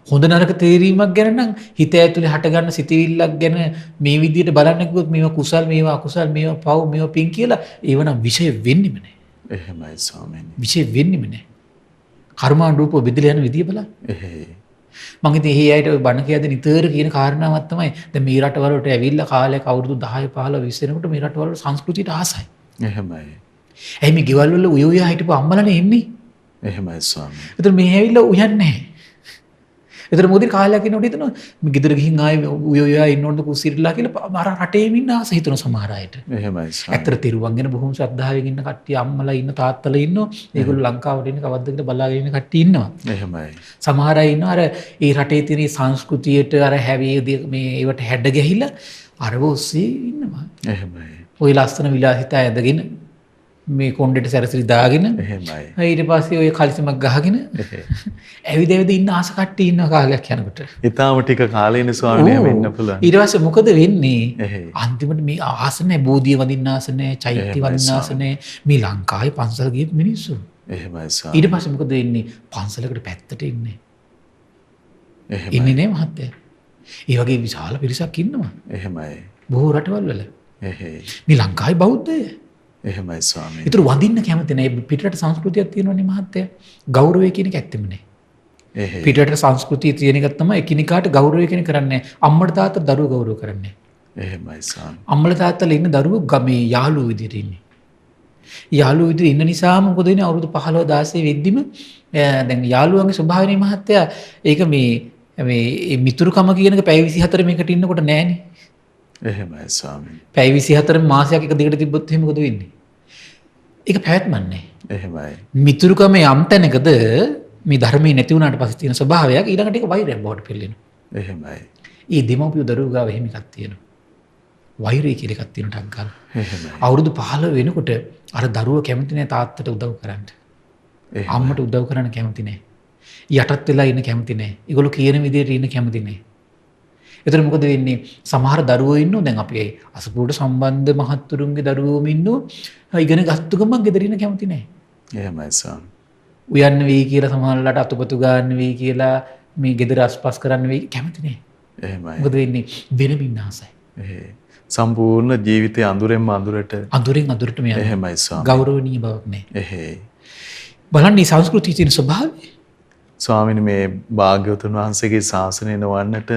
හොඳ නරක තේරීමක් ගැන නම් හිත ඇතුලේ හටගන්න සිතවිල්ලක් ගැන මේ විදිහට බලන්න කිව්වොත් මේවා කුසල්, මේවා අකුසල්, මේවා පව්, මේවා පින් කියලා ඒව නම් විෂය වෙන්නෙම නෑ. එහෙමයි ස්වාමීනි. විෂය වෙන්නෙම නෑ. කර්මානුරූපව බෙදලා යන විදිය බලන්න. එහෙයි. මං ඉතින් එහි අයට ඔය බණ කියද්දී නිතර කියන කාරණාවක් තමයි දැන් මේ රටවල වලට ඇවිල්ලා කාලයක් අවුරුදු 10 15 20 වෙනකොට මේ රටවල සංස්කෘතියට ආසයි. එහෙමයි. ඇයි මේ ගෙවල් වල උය උයා හිටපු අම්මලානේ එන්නේ? එහෙමයි ස්වාමීනි. ඒතර මේ ඇවිල්ලා උයන්නේ නැහැ. ඒතර මොකද කාලයක් ඉන්නකොට හිතනවා මේ ගෙදර ගිහින් ආයේ උය උයා ඉන්නොත් කුස්සිරලා කියලා අර රටේම ඉන්න ආස හිතන සමහර අයට. එහෙමයි ස්වාමීනි. ඇත්තට තිරුවන් ගැන බොහොම ශ්‍රද්ධාවෙන් ඉන්න කට්ටිය අම්මලා ඉන්න තාත්තලා ඉන්නෝ. ඒගොල්ලෝ ලංකාවට එන්නේ කවද්ද කියලා බලාගෙන ඉන්න කට්ටිය ඉන්නවා. එහෙමයි. සමහර අය ඉන්නවා අර ඒ රටේ තියෙන සංස්කෘතියට අර හැවී මේ ඒවට හැඩ ගැහිලා අර ඔස්සේ ඉන්නවා. එහෙමයි. ওই ලස්සන විලාසිතා ඇඳගෙන මේ කොණ්ඩෙට සැරසිලි දාගෙන එහෙමයි. ඊට පස්සේ ඔය කලිසමක් ගහගෙන ඇවිද ඇවිද ඉන්න ආස කට්ටිය ඉන්නවා කාලයක් යනකොට. ඊටාම ටික කාලේනේ ස්වාමීනි වෙන්න පුළුවන්. ඊට පස්සේ මොකද වෙන්නේ? එහෙයි. අන්තිමට මේ ආස නැහැ, බෝධිය වදින්න ආස නැහැ, චෛත්‍ය වදින්න ආස නැහැ. මේ ලංකාවේ පන්සල් ගිය මිනිස්සු. එහෙමයි ඊට ස්වාමීනි. පස්සේ මොකද වෙන්නේ? පන්සලකට පැත්තට ඉන්නේ. එහෙමයි. ඉන්නේ නේ මහත්තයා. ඒ වගේ විශාල පිරිසක් ඉන්නවා. එහෙමයි. බොහෝ රටවල් වල. එහෙයි. මේ ලංකාවේ බෞද්ධය. එහෙමයි ස්වාමීනි. ඒතර වදින්න කැමති නැහැ. පිටරට සංස්කෘතියක් තියෙනවනේ මහත්තයා. ගෞරවය කියන එක ඇත්තෙම නැහැ. එහෙයි. පිටරට සංස්කෘතිය තියෙන එක තමයි එකිනෙකාට ගෞරවය කියන කරන්නේ. අම්මට තාත්තට දරුවෝ ගෞරව කරන්නේ. එහෙමයි ස්වාමීනි. අම්මලා තාත්තලා ඉන්න දරුවෝ ගමේ යාළුවෝ විදිහට ඉන්නේ. යාළුවෝ විදිහට ඉන්න නිසාම මොකද වෙන්නේ අවුරුදු 15 16 වෙද්දිම දැන් යාළුවන්ගේ ස්වභාවනේ මහත්තයා ඒක මේ මිතුරුකම කියන එක පැය 24 මේකට ඉන්නකොට නෑනේ. එහෙමයි ස්වාමීනි. පැය 24 මාසයක් එක දිගට තිබ්බොත් එහෙම මොකද වෙන්නේ? ඒක පැවැත්මක් නෑ. එහෙමයි. මිතුරුකම යම් තැනකද මේ ධර්මයේ නැති වුණාට පස්සේ තියෙන ස්වභාවයක් ඊළඟට ඒක වෛරයක් බවට පෙළෙනවා. එහෙමයි. ඒ දෙමව්පියෝ දරුවෝ ගාව එහෙම එකක් තියෙනවා. වෛරය කියලා එකක් තියෙනවා ටක් ගන්න. එහෙමයි. අවුරුදු 15 වෙනකොට අර දරුවෝ කැමති නැහැ තාත්තට උදව් කරන්න. එහෙමයි. අම්මට උදව් කරන්න කැමති නැහැ. යටත් වෙලා ඉන්න කැමති නැහැ. ඒගොල්ලෝ කියන විදිහට ඉන්න කැමති නැහැ. එතන මොකද වෙන්නේ? සමහර දරුවෝ ඉන්නෝ දැන් අපි අසපුවට සම්බන්ධ මහත්තුරුන්ගේ දරුවෝම ඉන්නෝ ඉගෙන ගත්තු ගමන් ගෙදර ඉන්න කැමති නැහැ. එහෙමයි ස්වාමීනි. උයන්න වෙයි කියලා සමහරලාට අතුපතු ගන්න වෙයි කියලා මේ ගෙදර අස්පස් කරන්න වෙයි කැමති නැහැ. එහෙමයි. මොකද වෙන්නේ? වෙනමින් ආසයි. එහෙයි. සම්පූර්ණ ජීවිතය අඳුරෙන්ම අඳුරට. අඳුරෙන් අඳුරටම යනවා. එහෙමයි ස්වාමීනි. ගෞරවනීය බවක් නැහැ. එහෙයි. බලන්න මේ සංස්කෘතියේ තියෙන ස්වභාවය. ස්වාමීනි මේ භාග්‍යවතුන් වහන්සේගේ ශාසනය නොවන්නට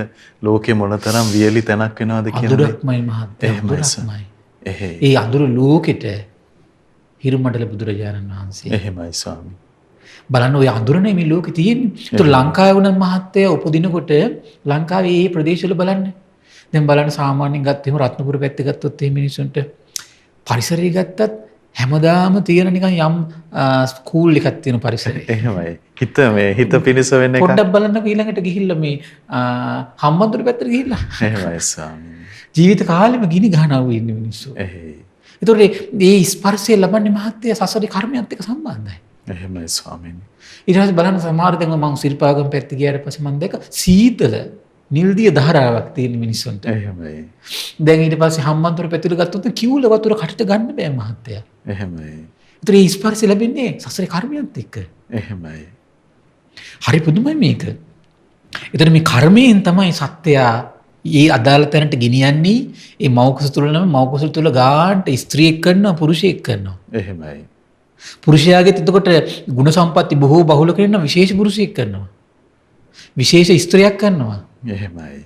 ලෝකේ මොනතරම් වියලි තැනක් වෙනවද කියන්නේ. අඳුරක්මයි මහත්තයා. එහෙමයි අඳුරක්මයි. එහෙයි. ඒ අඳුර ලෝකෙට හිරුමඩල බුදුරජාණන් වහන්සේ. එහෙමයි ස්වාමීනි. බලන්න ඔය අඳුරනේ මේ ලෝකෙ තියෙන්නේ. ඒතර ලංකාවේ වුණත් මහත්තයා උපදිනකොට ලංකාවේ මේ ප්‍රදේශවල බලන්න. දැන් බලන්න සාමාන්‍යයෙන් ගත්තෙම රත්නපුර පැත්තේ ගත්තොත් මේ මිනිස්සුන්ට පරිසරය ගත්තත් හැමදාම තියෙන නිකන් යම් ස්කූල් එකක් තියෙන පරිසරය. එහෙමයි. හිත පිනිස වෙන එක. පොඩ්ඩක් බලන්නකෝ ඊළඟට ගිහිල්ලා මේ හම්බන්තොට පැත්තට ගිහිල්ලා. එහෙමයි ස්වාමීනි. ජීවිත කාලෙම ගිනි ගහනවා ඉන්න මිනිස්සු. එහෙයි. ඒතකොට මේ ස්පර්ශය ලබන්නේ මහත්තයා සසරේ කර්මයත් එක්ක සම්බන්ධයි. එහෙමයි ස්වාමීනි. ඊට පස්සේ බලන්න සමහර දැන් මම සිරිපාගම පැත්තේ ගියාට පස්සේ මම දැක්ක සීතල නිල්දිය ධාරාවක් තියෙන මිනිස්සුන්ට. එහෙමයි. දැන් ඊට පස්සේ හම්බන්තොට පැත්තට ගත්තොත් කිව්ල වතුර කටට ගන්න බෑ මහත්තයා. එහෙමයි. ඒතර මේ ස්පර්ශය ලැබෙන්නේ සසරේ කර්මයත් එක්ක. එහෙමයි. හරි පුදුමයි මේක. ඒතර මේ කර්මයෙන් තමයි සත්‍යයා ඒ අදාළ තැනට ගෙනියන්නේ. ඒ මෞකස තුල නම් මෞකස තුල ගාන්ට ස්ත්‍රියෙක් කරනවා පුරුෂයෙක් කරනවා. එහෙමයි. පුරුෂයාගෙත් එතකොට ගුණ සම්පatti බොහෝ බහුල කරන විශේෂ පුරුෂයෙක් කරනවා. විශේෂ ස්ත්‍රියක් කරනවා. එහෙමයි.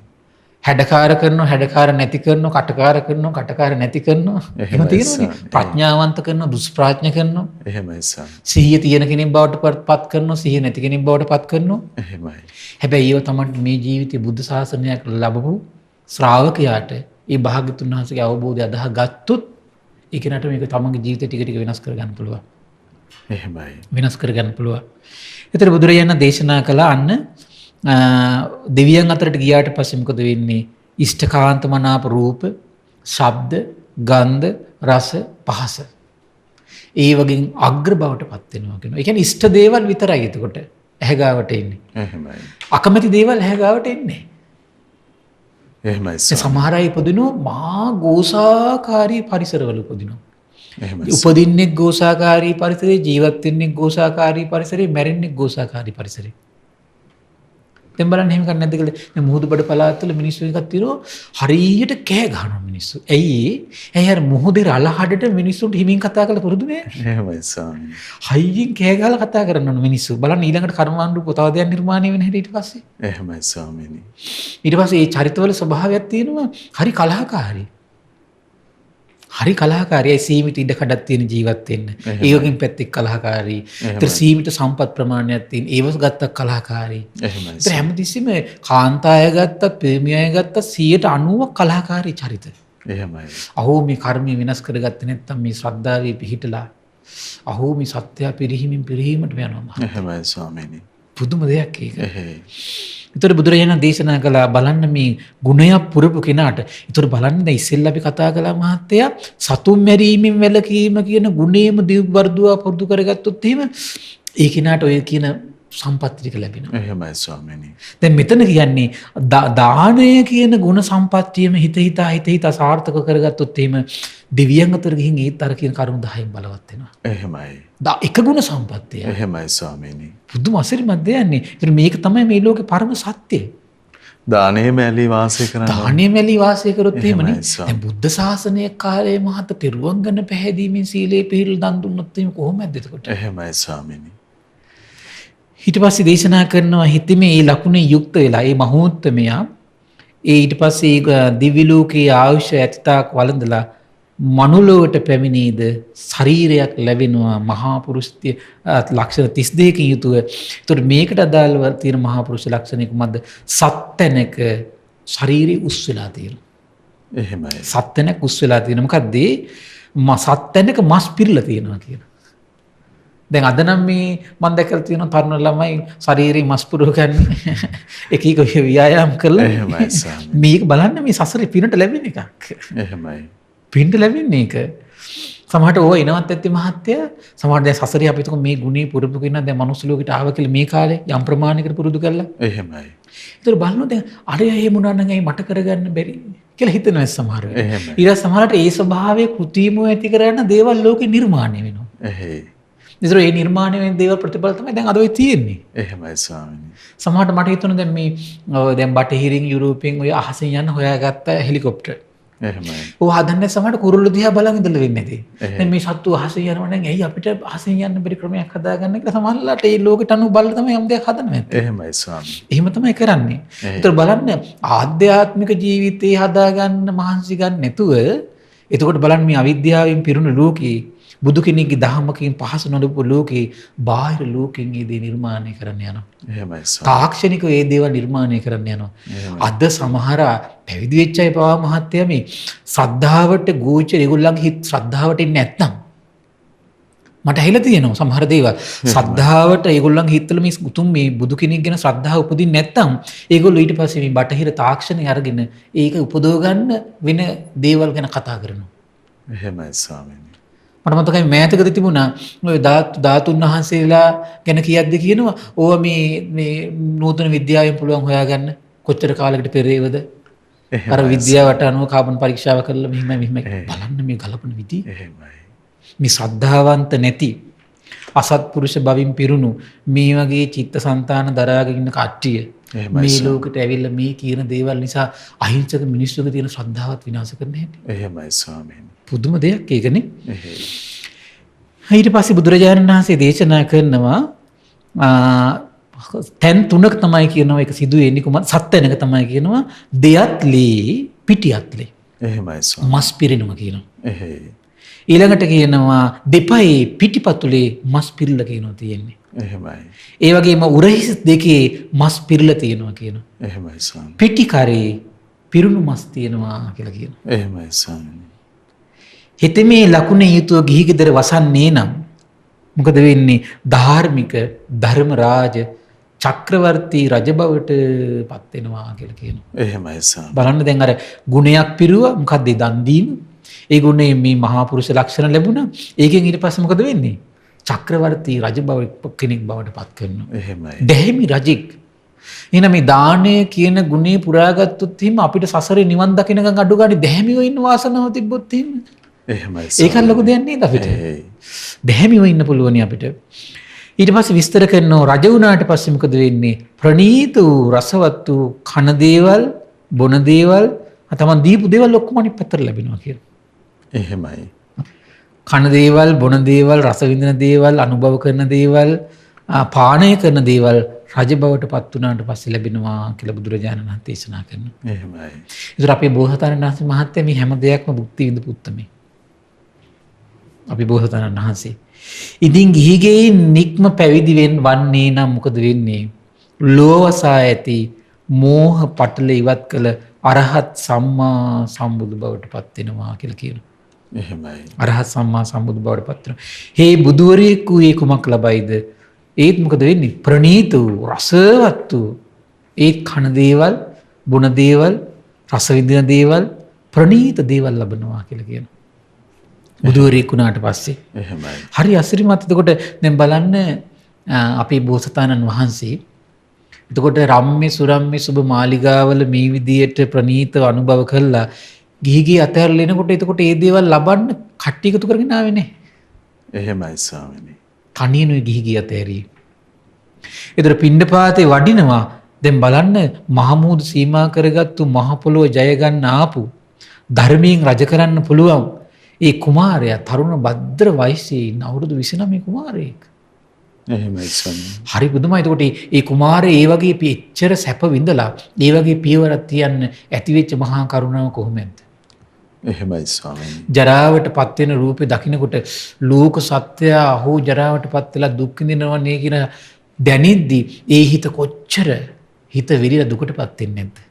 හැඩකාර කරනවා, හැඩකාර නැති කරනවා, කටකාර කරනවා, කටකාර නැති කරනවා. එහෙම තියෙනවනේ. ප්‍රඥාවන්ත කරනවා, දුෂ්ප්‍රඥ කරනවා. එහෙමයි ස්වාමීනි. සිහිය තියෙන කෙනෙක් බවට පත් කරනවා, සිහිය නැති කෙනෙක් බවට පත් කරනවා. එහෙමයි. හැබැයි ඒව තමයි මේ ජීවිතයේ බුද්ධ ශාසනයක් ලැබපු ශ්‍රාවකයාට ඒ භාග්‍යතුන් වහන්සේගේ අවබෝධය අදාහ ගත්තොත් ඒ කෙනාට මේක තමන්ගේ ජීවිතය ටික ටික වෙනස් කරගන්න පුළුවන්. එහෙමයි. වෙනස් කරගන්න පුළුවන්. ඒතර බුදුරජාණන් දේශනා කළා අන්න දෙවියන් අතරට ගියාට පස්සේ මොකද වෙන්නේ? ඉෂ්ඨකාන්ත මනාප රූප, ශබ්ද, ගන්ධ, රස, පහස. ඒ වගේ අග්‍ර බවට පත් වෙනවා කියනවා. ඒ කියන්නේ ඉෂ්ඨ දේවල් විතරයි එතකොට ඇහැ ගාවට එන්නේ. එහෙමයි. අකමැති දේවල් ඇහැ ගාවට එන්නේ. එහෙමයි දැන් ස්වාමීනි. සමහර අය ඉපදිනවා මහා ගෝසාකාරී පරිසරවල උපදිනවා. එහෙමයි. උපදින්නේ ගෝසාකාරී පරිසරේ, ජීවත් වෙන්නේ ගෝසාකාරී පරිසරේ, මැරෙන්නේ ගෝසාකාරී පරිසරේ. දැන් බලන්න එහෙම කරන්නේ නැද්ද කියලා. දැන් මුහුදුබඩ පළාත්වල මිනිස්සු එකක් තියෙනවා හරියට කෑ ගහනවා මිනිස්සු. ඇයි අර මුහුදේ රළ හඩට මිනිස්සුන්ට හිමින් කතා කරලා පුරුදු නෑ. එහෙමයි ස්වාමීනි. හයියෙන් කෑ ගහලා කතා කරන්න ඕන මිනිස්සු. බලන්න ඊළඟට කර්මානුරූප තව දෙයක් නිර්මාණය වෙන හැටි ඊට පස්සේ. එහෙමයි ස්වාමීනි. ඊට පස්සේ මේ චරිතවල ස්වභාවයක් තියෙනවා හරි කලහකාරී. හරි කලහකාරී. ඒ සීමිත ඉඩ කඩක් තියෙන ජීවත් වෙන්න. ඒවකින් පැත්තෙක් කලහකාරී. ඒතර සීමිත සම්පත් ප්‍රමාණයක් තියෙන. ඒවස් ගත්තක් කලහකාරී. එහෙමයි. ඒතර හැමතිස්සෙම කාන්තාය ගත්තත්, ප්‍රේමියය ගත්තත් 90% කලහකාරී චරිත. එහෙමයි. අහෝ මේ කර්මය වෙනස් කරගත්තේ නැත්නම් මේ ශ්‍රද්ධාවේ පිහිටලා අහෝ මේ සත්‍ය පිරිහීමට යනවා. එහෙමයි ස්වාමීනි. පුදුම දෙයක් ඒක. එහෙයි. ඒතර බුදුරජාණන් දේශනා කළා බලන්න මේ ගුණයක් පුරපු කෙනාට. ඒතර බලන්න දැන් ඉස්සෙල්ලා අපි කතා කළා මහත්තයා සතුන් මැරීමෙන් වැළකීම කියන ගුණේම දිව්වර්ධුවා පුරුදු කරගත්තොත් එහෙම ඒ කෙනාට ඔය කියන සම්පත් ටික ලැබෙනවා. එහෙමයි ස්වාමීනි. දැන් මෙතන කියන්නේ දානය කියන ගුණ සම්පත්තියම හිත හිතා සාර්ථක කරගත්තොත් එහෙම දෙවියන් අතර ගිහින් ඒත් අර කියන කරුණු 10න් බලවත් වෙනවා. එහෙමයි. එක ගුණ සම්පත්තිය. එහෙමයි ස්වාමීනි. පුදුම අසිරිමත් දෙයන්නේ. මේක තමයි මේ ලෝකේ පරම සත්‍යය. දානේ මැලි වාසය කරනවා. දානේ මැලි වාසය කරොත් එහෙමනේ. එහෙමයි ස්වාමී. දැන් බුද්ධ ශාසනයේ කාලයේ මහත තෙරුවන් ගැන පැහැදීමෙන් සීලේ පිළිල් දන් දුන්නොත් එහෙම කොහොමද එතකොට? එහෙමයි ස්වාමීනි. ඊට පස්සේ දේශනා කරනවා හිතීමේ මේ ලකුණේ යුක්ත වෙලා මේ මහෝත්තමයා ඊට පස්සේ දිව්‍ය ලෝකයේ ආයුෂ ඇතිතාක් වළඳලා මනුලොවට පැමිණීද ශරීරයක් ලැබෙනවා මහා පුරුෂත්වයේ ලක්ෂණ 32කින් යුතුව. ඒතකොට මේකට අදාළව තියෙන මහා පුරුෂ ලක්ෂණ කොහොමද? සත්තැනක ශරීරය උස් වෙලා තියෙනවා. එහෙමයි. සත්තැනක උස් වෙලා තියෙනවා. මොකද්ද? සත්තැනක මස් පිරලා තියෙනවා කියන. දැන් අද නම් මේ මම දැකලා තියෙන තරුණ ළමයි ශරීරේ මස් පුරව ගන්න එක ව්‍යායාම් කරලා එහෙමයි ස්වාමී. මේක බලන්න මේ සසරේ පිනට ලැබෙන එකක්. එහෙමයි. පින්ට ලැබෙන්නේ ඒක. සමහරට ඕව එනවත් ඇත්තේ මහත්තයා. සමහරට දැන් සසරේ අපි තුක මේ ගුණේ පුරුදු කෙනා දැන් මනුස්ස ලෝකෙට ආව කියලා මේ කාලේ යම් ප්‍රමාණයකට පුරුදු කරලා. එහෙමයි. ඒතර බලනවා දැන් අර එහෙම වුණා නම් ඇයි මට කරගන්න බැරි කියලා හිතනවා සමහර වෙලාවට. එහෙමයි. ඊට සමහරට ඒ ස්වභාවයේ කෘතිමව ඇති කරගන්න දේවල් ලෝකේ නිර්මාණය වෙනවා. එහෙයි. ඒතර ඒ නිර්මාණය වෙන දේවල් ප්‍රතිඵල තමයි දැන් අද ඔය තියෙන්නේ. එහෙමයි ස්වාමීනි. සමහරට මට හිතුණා දැන් මේ දැන් බටහිරින් යුරෝපයෙන් ඔය අහසින් යන හොයාගත්ත හෙලිකොප්ටර්. එහෙමයි. ඔය හදන්නේ සමහරට කුරුල්ල දිහා බලන් ඉඳලා වෙන්නේ නැති. දැන් මේ සත්තු අහසින් යනවා නම් ඇයි අපිට අහසින් යන්න බැරි ක්‍රමයක් හදාගන්න කියලා සමහරලාට ඒ ලෝකෙට අනුව බලලා තමයි යම් දෙයක් හදන්න නැත්තේ. එහෙමයි ස්වාමීනි. එහෙම තමයි කරන්නේ. ඒතර බලන්න ආධ්‍යාත්මික ජීවිතේ හදාගන්න මහන්සි ගන්න නැතුව එතකොට බලන්න මේ අවිද්‍යාවෙන් පිරුණු ලෝකේ බුදු කෙනෙක්ගේ දහමකින් පහස නොලබපු ලෝකේ බාහිර ලෝකෙන් ඒ දේ නිර්මාණය කරන්න යනවා. එහෙමයි ස්වාමීනි. තාක්ෂණිකව ඒ දේවල් නිර්මාණය කරන්න යනවා. අද සමහර පැවිදි වෙච්ච අය පවා මහත්තයා මේ ශ්‍රද්ධාවට ගෝචර ඒගොල්ලන්ගේ හිත ශ්‍රද්ධාවට එන්නේ නැත්නම් මට ඇහිලා තියෙනවා සමහර දේවල්. ශ්‍රද්ධාවට ඒගොල්ලන්ගේ හිතවල මේ උතුම් මේ බුදු කෙනෙක් ගැන ශ්‍රද්ධාව උපදින්නේ නැත්නම් ඒගොල්ලෝ ඊට පස්සේ මේ බටහිර තාක්ෂණය අරගෙන ඒක උපදව ගන්න වෙන දේවල් ගැන කතා කරනවා. එහෙමයි ස්වාමීනි. මට මතකයි මෑතකදී තිබුණා ඔය ධාතුන් වහන්සේලා ගැන කියද්දි කියනවා ඕවා මේ නූතන විද්‍යාවෙන් පුළුවන් හොයාගන්න කොච්චර කාලයකට පෙරේවද අර විද්‍යාවට අනුව කාබන් පරීක්ෂාව කරලා මෙහිම බලන්න මේ ගලපන විදිහ. එහෙමයි. මේ ශ්‍රද්ධාවන්ත නැති අසත්පුරුෂ බවින් පිරුණු මේ වගේ චිත්තසංතාන දරාගෙන ඉන්න කට්ටිය මේ ලෝකෙට ඇවිල්ලා මේ කියන දේවල් නිසා අහිංසක මිනිස්සුගේ තියෙන ශ්‍රද්ධාවත් විනාශ කරන්න හැටි. එහෙමයි ස්වාමීනි. පුදුම දෙයක් ඒකනේ. එහෙයි. ඊට පස්සේ බුදුරජාණන් වහන්සේ දේශනා කරනවා තැන් තුනක තමයි කියනවා ඒක සිදු වෙන්නේ කොහොමද? සත්‍යනක තමයි කියනවා දෙයත්ලේ පිටියත්ලේ. එහෙමයි ස්වාමීනි. මස් පිරෙනවා කියනවා. එහෙයි. ඊළඟට කියනවා දෙපයේ පිටිපතුලේ මස් පිරලා කියනවා තියෙන්නේ. එහෙමයි. ඒ වගේම උරහිස් දෙකේ මස් පිරලා තියෙනවා කියනවා. එහෙමයි ස්වාමීනි. පිටි කරේ පිරුණු මස් තියෙනවා කියලා කියනවා. එහෙමයි ස්වාමීනි. හිතේ ලකුණේ යුතුව ගිහි ගෙදර වසන්නේ නම් මොකද වෙන්නේ? ධාර්මික ධර්ම රාජ චක්‍රවර්ති රජ බවට පත් වෙනවා කියලා කියනවා. එහෙමයි ස්වාමීනි. බලන්න දැන් අර ගුණයක් පිරුවා මොකද්ද දන් දීම? ඒ ගුණේ මේ මහා පුරුෂ ලක්ෂණ ලැබුණා. ඒකෙන් ඊට පස්සේ මොකද වෙන්නේ? චක්‍රවර්ති රජ බව කෙනෙක් බවට පත් කරනවා. එහෙමයි. දැහැමි රජෙක් එහෙනම් මේ දානය කියන ගුණේ පුරාගත්තොත් එහෙම අපිට සසරේ නිවන් දකින්නකම් අඩු ගානේ දැහැමිව ඉන්න වාසනාව තිබ්බොත් එහෙම. එහෙමයි. ඒකත් ලොකු දෙයක් නේද අපිට? ඒ. දැහැමිව ඉන්න පුළුවනි අපිට. ඊට පස්සේ විස්තර කරනවා රජ වුණාට පස්සේ මොකද වෙන්නේ? ප්‍රණීත වූ රසවත් වූ කන දේවල්, බොන දේවල්, තමන් දීපු දේවල් ඔක්කොම අනිත් පැත්තට ලැබෙනවා කියලා. එහෙමයි. කන දේවල්, බොන දේවල්, රස විඳින දේවල්, අනුභව කරන දේවල්, පානය කරන දේවල් රජ බවට පත් වුණාට පස්සේ ලැබෙනවා කියලා බුදුරජාණන් වහන්සේ දේශනා කරනවා. එහෙමයි. ඒතර අපේ බෝසතාණන් වහන්සේ මහත්තයා මේ හැම දෙයක්ම භුක්ති විඳපු උත්තමයි. අපි බෝසතාණන් වහන්සේ. ඉතින් ගිහිගේ නික්ම පැවිදි වන්නේ නම් මොකද වෙන්නේ? ලෝවසා ඇති මෝහ පටල ඉවත් කළ අරහත් සම්මා සම්බුදු බවට පත් වෙනවා කියලා කියනවා. එහෙමයි. අරහත් සම්මා සම්බුදු බවට පත් වෙනවා. හේ බුදුවරයෙකු ඒ කුමක් ලබයිද? ඒත් මොකද වෙන්නේ? ප්‍රණීත වූ රසවත් වූ ඒ කන දේවල්, බොන දේවල්, රස විඳින දේවල්, ප්‍රණීත දේවල් ලබනවා කියලා කියනවා. බුදුවරයෙකු වුණාට පස්සේ. එහෙමයි. හරි අසිරිමත්. එතකොට දැන් බලන්න අපේ බෝසතාණන් වහන්සේ එතකොට රම්ම්‍ය සුරම්ම්‍ය සුබ මාලිගාවල මේ විදියට ප්‍රණීතව අනුභව කළා. ගිහිගේ අතහැරලා එනකොට එතකොට ඒ දේවල් ලබන්න කට්ටිය එකතු කරගෙන ආවේ නැහැ. එහෙමයි ස්වාමීනි. තනියනුයි ගිහිගේ අතහැරියේ. ඒතර පිණ්ඩපාතේ වඩිනවා. දැන් බලන්න මහමූදු සීමා කරගත්තු මහ පොළොව ජය ගන්න ආපු ධර්මයෙන් රජ කරන්න පුළුවන් ඒ කුමාරයා තරුණ භද්‍ර වයසේ ඉන්න අවුරුදු 29 කුමාරයෙක්. එහෙමයි ස්වාමීනි. හරි පුදුමයි. එතකොට ඒ කුමාරයා ඒ වගේ පිච්චර සැප විඳලා ඒ වගේ පියවරක් තියන්න ඇතිවෙච්ච මහා කරුණාව කොහොමද? එහෙමයි ස්වාමීනි. ජරාවට පත් වෙන රූපේ දකින්නකොට ලෝක සත්‍යය අහෝ ජරාවට පත් වෙලා දුක් විඳිනවනේ කියන දැනෙද්දි ඒ හිත කොච්චර හිත විරිලා දුකට පත් වෙන්නේ නැද්ද?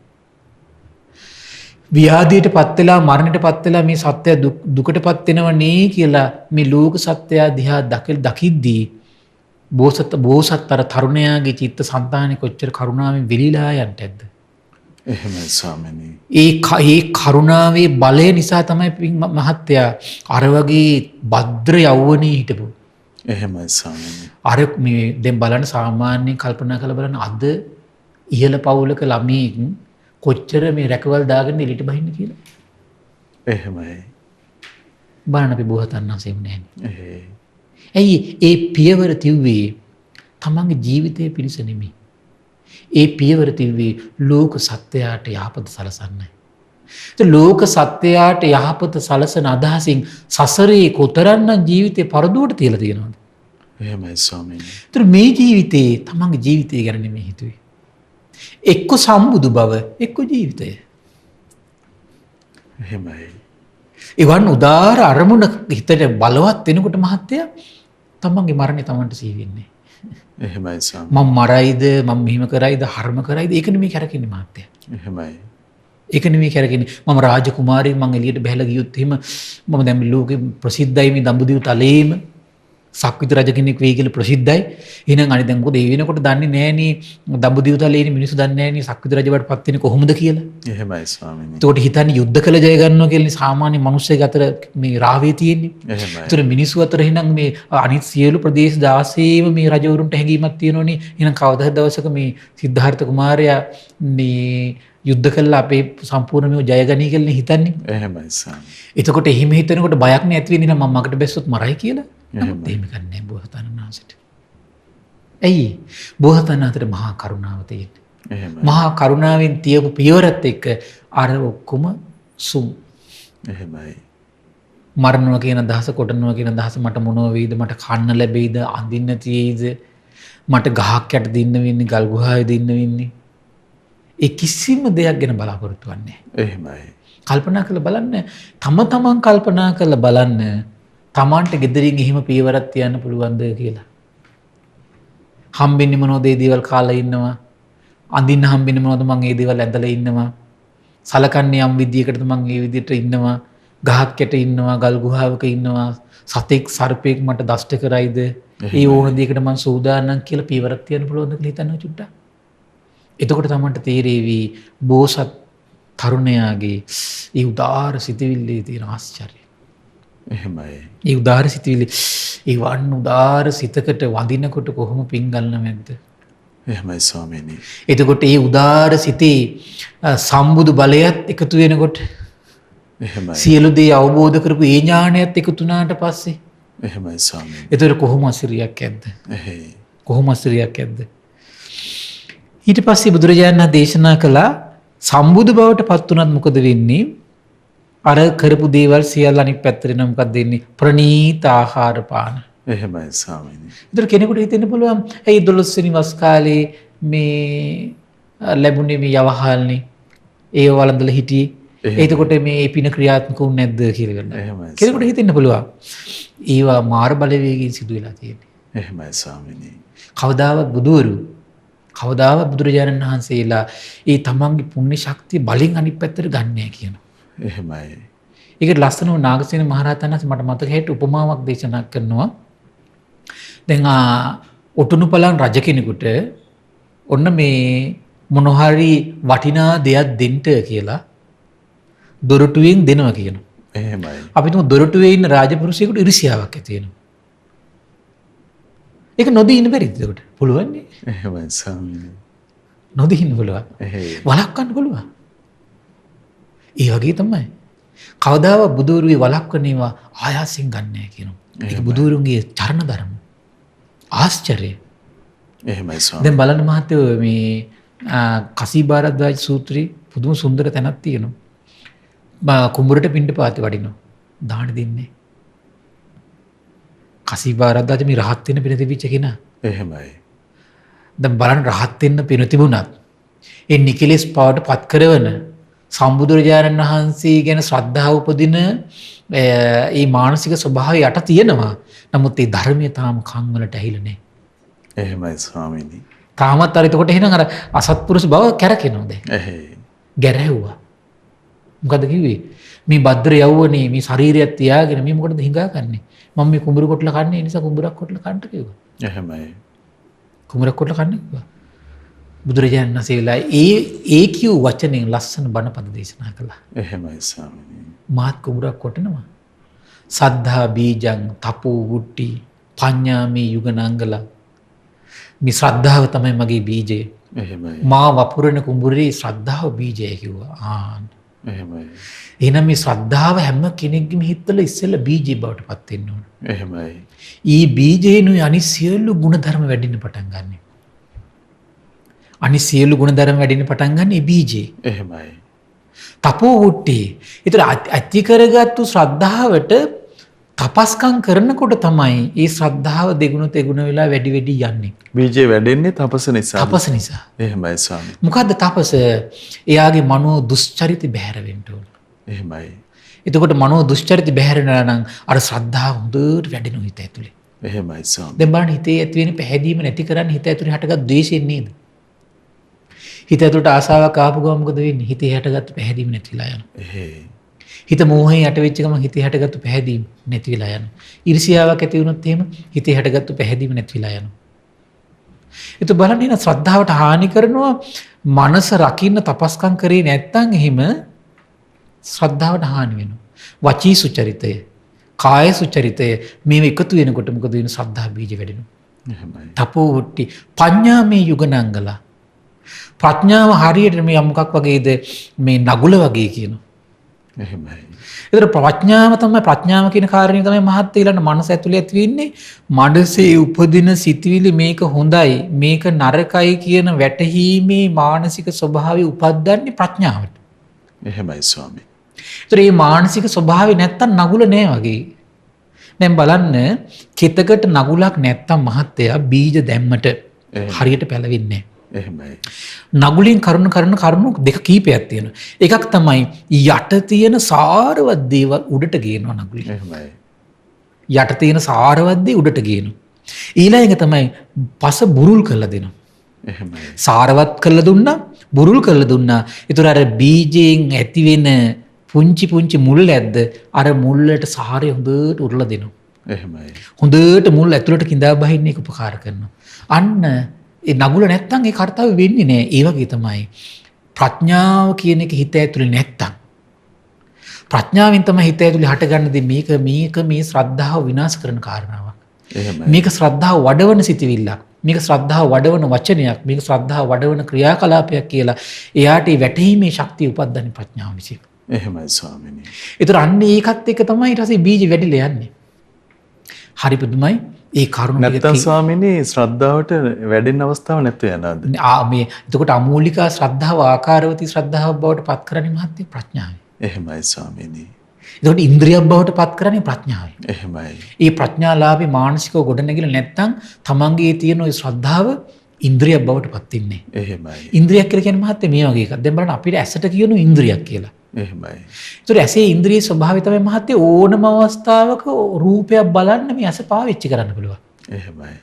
ව්‍යාධියට පත් වෙලා මරණයට පත් වෙලා මේ සත්‍යය දුකට පත් වෙනවනේ කියලා මේ ලෝක සත්‍යය දිහා දකිද්දී බෝසත්තර තරුණයාගේ චිත්ත සංතානෙ කොච්චර කරුණාවෙන් විලිලා යන්නට ඇද්ද? එහෙමයි ස්වාමීනි. ඒ කරුණාවේ බලය නිසා තමයි මහත්තයා අර වගේ භද්‍ර යෞවනී හිටපු. එහෙමයි ස්වාමීනි. අර මේ දැන් බලන්න සාමාන්‍යයෙන් කල්පනා කරලා බලන්න අද ඉහළ පවුලක ළමයෙක් කොච්චර මේ රැකවල් දාගෙන එළියට බහින්න කියලා. එහෙමයි. බලන්න අපි බෝසතාණන් වහන්සේ වුණේ නැහැ. එහෙයි. ඇයි ඒ පියවර තිව්වේ තමන්ගේ ජීවිතය පිණිස නෙමෙයි. ඒ පියවර තිව්වේ ලෝක සත්‍යයට යහපත සලසන්නයි. ලෝක සත්‍යයට යහපත සලසන අදහසින් සසරේ කොතරම්නම් ජීවිතේ පරදුවට තියලා තියෙනවද? එහෙමයි ස්වාමීනි. ඒතර මේ ජීවිතේ තමන්ගේ ජීවිතය ගැන නෙමෙයි හිතුවේ. එක්ක සම්බුදු බව, එක්ක ජීවිතය. එහෙමයි. එවන් උදාර අරමුණ හිතට බලවත් වෙනකොට මහත්තයා තමන්ගේ මරණය තමන්ට සිහි වෙන්නේ. එහෙමයි ස්වාමීනි. මම මරයිද, මම මෙහෙම කරයිද, හර්ම කරයිද? ඒක නෙමෙයි කරකින්නේ මහත්තයා. එහෙමයි. ඒක නෙමෙයි කරකින්නේ. මම රාජකුමාරයෙක් මං එළියට බහැලා ගියොත් එහෙම මම දැන් ලෝකේ ප්‍රසිද්ධයි මේ දඹදිව තලයේම සක්විති රජ කෙනෙක් වෙයි කියලා ප්‍රසිද්ධයි. එහෙනම් අනිත් දැන් මොකද ඒ වෙනකොට දන්නේ නෑනේ දඹදිව තලයේනේ මිනිස්සු දන්නේ නෑනේ සක්විති රජ බවට පත් වෙන්නේ කොහොමද කියලා. එහෙමයි ස්වාමීනි. ඒකට හිතන්නේ යුද්ධ කළ ජය ගන්නවා කියලා සාමාන්‍ය මිනිස්සෙක් අතර මේ රාවේ තියෙන්නේ. එහෙමයි. ඒතර මිනිස්සු අතර එහෙනම් මේ අනිත් සියලු ප්‍රදේශ 16ම මේ රජවරුන්ට හැඟීමක් තියෙනෝනේ. එහෙනම් කවදා දවසක මේ සිද්ධාර්ථ කුමාරයා මේ යුද්ධ කළා අපේ සම්පූර්ණ මේ ජය ගනී කියලා හිතන්නේ. එහෙමයි ස්වාමීනි. එතකොට එහෙම හිතනකොට බයක් නැති වෙන්නේ නම් මම මකට බැස්සොත් මරයි කියලා. නමුත් එහෙම ගන්නෑ බෝසතාණන් වහන්සේට. ඇයි? බෝසතාණන් අතර මහා කරුණාව තියෙන්නේ. එහෙමයි. මහා කරුණාවෙන් තියපු පියවරත් එක්ක අර ඔක්කොම සුම්. එහෙමයි. මරණවා කියන අදහස, කොටනවා කියන අදහස මට මොනව වෙයිද? මට කන්න ලැබෙයිද? අඳින්න තියෙයිද? මට ගහක් යට දින්න වෙන්නේ, ගල් ගුහාවේ දින්න වෙන්නේ. ඒ කිසිම දෙයක් ගැන බලාපොරොත්තු වෙන්නේ නැහැ. එහෙමයි. කල්පනා කරලා බලන්න. තමන් කල්පනා කරලා බලන්න. තමන්ට ගෙදරින් එහෙම පියවරක් තියන්න පුළුවන්ද කියලා. හම්බෙන්නේ මොනවද? ඒ දේවල් කාලා ඉන්නවා. අඳින්න හම්බෙන්නේ මොනවද? මං ඒ දේවල් ඇඳලා ඉන්නවා. සලකන්නේ යම් විදියකටද මං ඒ විදියට ඉන්නවා. ගහක් යට ඉන්නවා, ගල් ගුහාවක ඉන්නවා. සතෙක් සර්පෙක් මට දෂ්ට කරයිද? ඒ ඕන දෙයකට මං සූදානම් කියලා පියවරක් තියන්න පුළුවන්ද කියලා හිතන්න චුට්ටක්. එතකොට තමන්ට තේරෙවි බෝසත් තරුණයාගේ ඒ උදාර සිතවිල්ලේ තියෙන ආශ්චර්යය. එහෙමයි. ඒ උදාර සිතවිලි ඒ වන් උදාර සිතකට වඳිනකොට කොහොම පිං ගන්නව නැද්ද? එහෙමයි ස්වාමීනි. එතකොට ඒ උදාර සිතේ සම්බුදු බලයත් එකතු වෙනකොට එහෙමයි. සියලු දේ අවබෝධ කරපු ඒ ඥානයත් එකතු වුණාට පස්සේ එහෙමයි ස්වාමීනි. එතකොට කොහොම අසිරියක් ඇද්ද? එහෙයි. කොහොම අසිරියක් ඇද්ද? ඊට පස්සේ බුදුරජාණන් වහන්සේ දේශනා කළා සම්බුදු බවට පත් වුණත් මොකද වෙන්නේ? අර කරපු දේවල් සියල්ල අනිත් පැත්තට යනවා. මොකක්ද වෙන්නේ? ප්‍රණීත ආහාර පාන. එහෙමයි ස්වාමීනි. ඒතර කෙනෙකුට හිතෙන්න පුළුවන් ඇයි 12 වෙනි වස් කාලේ මේ ලැබුණේ මේ යවහල්නේ. ඒව වළඳලා හිටියේ. එතකොට මේ පින ක්‍රියාත්මක වුනේ නැද්ද කියලා ගන්න. එහෙමයි. කෙනෙකුට හිතෙන්න පුළුවන්. ඒවා මාර බලවේගයෙන් සිදු වෙලා තියෙන්නේ. එහෙමයි ස්වාමීනි. කවදාවත් බුදුරජාණන් වහන්සේලා ඒ තමන්ගේ පුණ්‍ය ශක්තිය බලෙන් අනිත් පැත්තට ගන්න නැහැ කියනවා. එහෙමයි. ඒකට ලස්සනව නාගසේන මහරහතන් වහන්සේ මට මතක හැටියට උපමාවක් දේශනා කරනවා. දැන් ඔටුනුපලන් රජ කෙනෙකුට ඔන්න මේ මොන හරි වටිනා දෙයක් දෙන්න කියලා දොරටුවෙන් දෙනවා කියනවා. එහෙමයි. අපි තුමු දොරටුවේ ඉන්න රාජපුරුෂයෙකුට ඉරිසියාවක් ඇති වෙනවා. ඒක නොදී ඉන්න බැරිද ඒකට? පුළුවන් නේ. එහෙමයි ස්වාමීනි. නොදී ඉන්න පුළුවන්. එහෙයි. වළක්වන්න පුළුවන්. ඒ වගේ තමයි. කවදාවත් බුදුරුවේ වළක්වන්නේවා ආයාසයෙන් ගන්න නැහැ කියනවා. ඒක බුදුරුන්ගේ චරණ ධර්ම. ආශ්චර්යය. එහෙමයි ස්වාමීනි. දැන් බලන්න මහත්තයෝ මේ කසීබාරද්වාජ සූත්‍රයේ පුදුම සුන්දර තැනක් තියෙනවා. කුඹුරට පිණ්ඩපාතේ වඩිනවා. දාන දෙන්නේ. කසීබාරද්වාජ මේ රහත් වෙන පින තිබිච්ච කෙනා. එහෙමයි. දැන් බලන්න රහත් වෙන්න පින තිබුණත් ඒ නිකලෙස් පාවට පත් කරවන සම්බුදුරජාණන් වහන්සේ ගැන ශ්‍රද්ධාව උපදින ඒ මානසික ස්වභාවය යට තියෙනවා. නමුත් ඒ ධර්මය තාම කන් වලට ඇහිලා නැහැ. එහෙමයි ස්වාමීනි. තාමත් අර එතකොට එහෙනම් අර අසත්පුරුෂ බව කැරකෙනවා දැන්. එහෙයි. ගැරහැව්වා. මොකද කිව්වේ? මේ භද්‍ර යවුවනේ මේ ශරීරයක් තියාගෙන මේ මොකටද හිඟා ගන්නෙ? මම මේ කුඹුර කොටලා කන්නේ ඒ නිසා කුඹුරක් කොටලා කන්න කිව්වා. එහෙමයි. කුඹුරක් කොටලා කන්න කිව්වා. බුදුරජාණන් වහන්සේලා ඒ කියු වචනෙන් ලස්සන බණපද දේශනා කළා. එහෙමයි ස්වාමීනි. මාත් කුඹුරක් කොටනවා. සද්ධා බීජං තපෝ වුට්ටි පඤ්ඤාමේ යුගනංගල. මේ ශ්‍රද්ධාව තමයි මගේ බීජය. එහෙමයි. මා වපුරන කුඹුරේ ශ්‍රද්ධාව බීජය කිව්වා. එහෙමයි. එහෙනම් මේ ශ්‍රද්ධාව හැම කෙනෙක්ගේම හිතවල ඉස්සෙල්ලා බීජය බවට පත් වෙන්න ඕන. එහෙමයි. ඊ බීජේනුයි අනිත් සියලු ಗುಣධර්ම වැඩින්න පටන් ගන්න. අනිත් සියලු ಗುಣධර්ම වැඩින්න පටන් ගන්න ඒ බීජේ. එහෙමයි. තපෝ වුට්ටි. ඒතර අති කරගත්තු ශ්‍රද්ධාවට තපස්කම් කරනකොට තමයි ඒ ශ්‍රද්ධාව දෙගුණ තෙගුණ වෙලා වැඩි වැඩි යන්නේ. බීජේ වැඩෙන්නේ තපස නිසා. තපස නිසා. එහෙමයි ස්වාමී. මොකද්ද තපස? එයාගේ මනෝ දුස්චරිත බැහැර වෙන්න ඕන. එහෙමයි. එතකොට මනෝ දුස්චරිත බැහැරෙනවා නම් අර ශ්‍රද්ධාව හොඳට වැඩෙනවා හිත ඇතුලේ. එහෙමයි ස්වාමී. දැන් බලන්න හිතේ ඇති වෙන පැහැදීම නැති කරන්නේ හිත ඇතුලේ හටගත් ද්වේෂයෙන් නේද? හිත ඇතුලට ආසාවක් ආපු ගමන් මොකද වෙන්නේ? හිතේ හටගත් පැහැදීම නැතිලා යනවා. එහෙයි. හිත මෝහයෙන් යට වෙච්ච ගමන් හිතේ හටගත්තු පැහැදීම නැති වෙලා යනවා. ඊර්ෂියාවක් ඇති වුණොත් එහෙම හිතේ හටගත්තු පැහැදීම නැති වෙලා යනවා. ඒක බලන්න එන ශ්‍රද්ධාවට හානි කරනවා. මනස රකින්න තපස්කම් කරේ නැත්නම් එහෙම ශ්‍රද්ධාවට හානි වෙනවා. වචී සුචරිතය, කාය සුචරිතය මේ එකතු වෙනකොට මොකද වෙන්නේ? ශ්‍රද්ධා බීජ වැඩෙනවා. එහෙමයි. තපෝ වුට්ටි පඤ්ඤාමේ යුගනංගල. ප්‍රඥාව හරියට මේ මොකක් වගේද? මේ නගුල වගේ කියනවා. එහෙමයි. ඒතර ප්‍රඥාව කියන කාරණේ තමයි මහත් ඊළඟ මනස ඇතුලේ ඇති වෙන්නේ. මනසේ උපදින සිතුවිලි මේක හොඳයි මේක නරකයි කියන වැටහීමේ මානසික ස්වභාවය උපද්දන්නේ ප්‍රඥාවට. එහෙමයි ස්වාමී. ඒතර මේ මානසික ස්වභාවය නැත්තම් නගුල නෑ වගේ. දැන් බලන්න කෙතකට නගුලක් නැත්තම් මහත්තයා බීජ දැම්මට හරියට පැලවෙන්නේ නෑ. එහෙමයි. නගුලින් කරුණු දෙක කීපයක් තියෙනවා. එකක් තමයි යට තියෙන සාරවත් දේවල් උඩට ගේනවා නගුලින්. එහෙමයි. යට තියෙන සාරවත් දේ උඩට ගේනවා. ඊළඟ තමයි පස බුරුල් කරලා දෙනවා. එහෙමයි. සාරවත් කරලා දුන්නා, බුරුල් කරලා දුන්නා. ඒතර අර බීජයෙන් ඇති වෙන පුංචි මුල් ඇද්ද අර මුල්ලට සාරය හොඳට උරලා දෙනවා. එහෙමයි. හොඳට මුල් ඇතුළට கிඳා බහින්න එක උපකාර කරනවා. අන්න ඒ නගුල නැත්තම් ඒ කාර්යය වෙන්නේ නැහැ. ඒ වගේ තමයි ප්‍රඥාව කියන එක හිත ඇතුලේ නැත්තම් ප්‍රඥාවෙන් තමයි හිත ඇතුලේ හටගන්න දේ මේක මේ ශ්‍රද්ධාව විනාශ කරන කාරණාවක්. එහෙමයි. මේක ශ්‍රද්ධාව වඩවන සිටිවිල්ලක්. මේක ශ්‍රද්ධාව වඩවන වචනයක්, මේක ශ්‍රද්ධාව වඩවන ක්‍රියාකලාපයක් කියලා එයාට ඒ වැටහීමේ ශක්තිය උපද්දන්නේ ප්‍රඥාව විසින්. එහෙමයි ස්වාමීනි. ඒතර අන්න ඒකත් එක්ක තමයි ඊට පස්සේ බීජ වැඩිලා යන්නේ. හරි පුදුමයි. ඒ කරුණ නැත්තම් ස්වාමීනි ශ්‍රද්ධාවට වැඩෙන්න අවස්ථාවක් නැතු යනවාද? මේ එතකොට අමූලික ශ්‍රද්ධාව ආකාරවති ශ්‍රද්ධාව බවට පත් කරන්නේ මහත්ය ප්‍රඥාවයි. එහෙමයි ස්වාමීනි. එතකොට ඉන්ද්‍රියක් බවට පත් කරන්නේ ප්‍රඥාවයි. එහෙමයි. ඒ ප්‍රඥාලාභී මානසිකව ගොඩනැගිලා නැත්තම් තමන්ගේ තියෙන ওই ශ්‍රද්ධාව ඉන්ද්‍රියක් බවට පත් වෙන්නේ. එහෙමයි. ඉන්ද්‍රියක් කියලා කියන්නේ මහත්ය මේ වගේ එකක්. දැන් බලන්න අපිට ඇසට කියනු ඉන්ද්‍රියක් කියලා. එහෙමයි. ඒතර ඇසේ ඉන්ද්‍රියේ ස්වභාවය තමයි මහත්ය ඕනම අවස්ථාවක රූපයක් බලන්න මේ ඇස පාවිච්චි කරන්න පුළුවන්. එහෙමයි.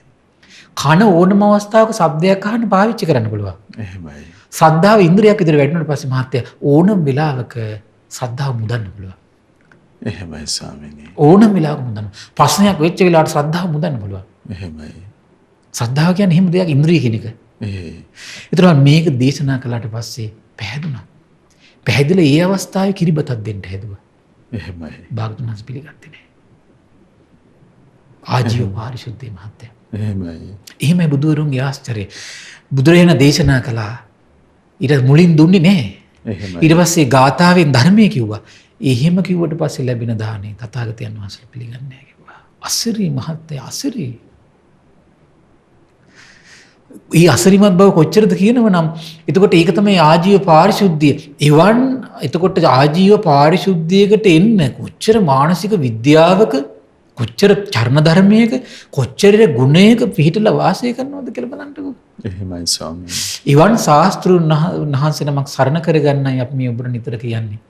කන ඕනම අවස්ථාවක ශබ්දයක් අහන්න පාවිච්චි කරන්න පුළුවන්. එහෙමයි. ශ්‍රද්ධාව ඉන්ද්‍රියක් විදිහට වැඩුණාට පස්සේ මහත්ය ඕනම වෙලාවක ශ්‍රද්ධාව මුදන්න පුළුවන්. එහෙමයි ස්වාමීනි. ඕනම වෙලාවක මුදන්න. ප්‍රශ්නයක් වෙච්ච වෙලාවට ශ්‍රද්ධාව මුදන්න පුළුවන්. එහෙමයි. ශ්‍රද්ධාව කියන්නේ එහෙම දෙයක් ඉන්ද්‍රිය කියන එක. ඒතර මේක දේශනා කළාට පස්සේ පැහැදුනා. පැහැදිලා ඒ අවස්ථාවේ කිරිබතක් දෙන්න හැදුවා. එහෙමයි. භාගතුන්ස් පිළිගත්තේ නැහැ. ආජීව පාරිශුද්ධිය මහත්ය. එහෙමයි. එහෙමයි බුදුවරුන්ගේ ආශ්චර්යය. බුදුරජාණන් දේශනා කළා. ඊට මුලින් දුන්නේ නැහැ. එහෙමයි. ඊට පස්සේ ගාථාවෙන් ධර්මයේ කිව්වා. එහෙම කිව්වට පස්සේ ලැබෙන දානේ තථාගතයන් වහන්සේ පිළිගන්නේ නැහැ කිව්වා. අසිරි මහත්ය අසිරි. ඒ අසිරිමත් බව කොච්චරද කියනව නම් එතකොට ඒක තමයි ආජීව පාරිශුද්ධිය. එවන් එතකොට ආජීව පාරිශුද්ධියකට එන්න කොච්චර මානසික විද්‍යාවක කොච්චර චර්ණ ධර්මයක කොච්චර ගුණයක පිහිටලා වාසය කරනවද කියලා බලන්නකෝ. එහෙමයි ස්වාමීනි. එවන් ශාස්ත්‍රුන් වහන්සේ නමක් සරණ කරගන්නයි අපි මේ ඔබට නිතර කියන්නේ.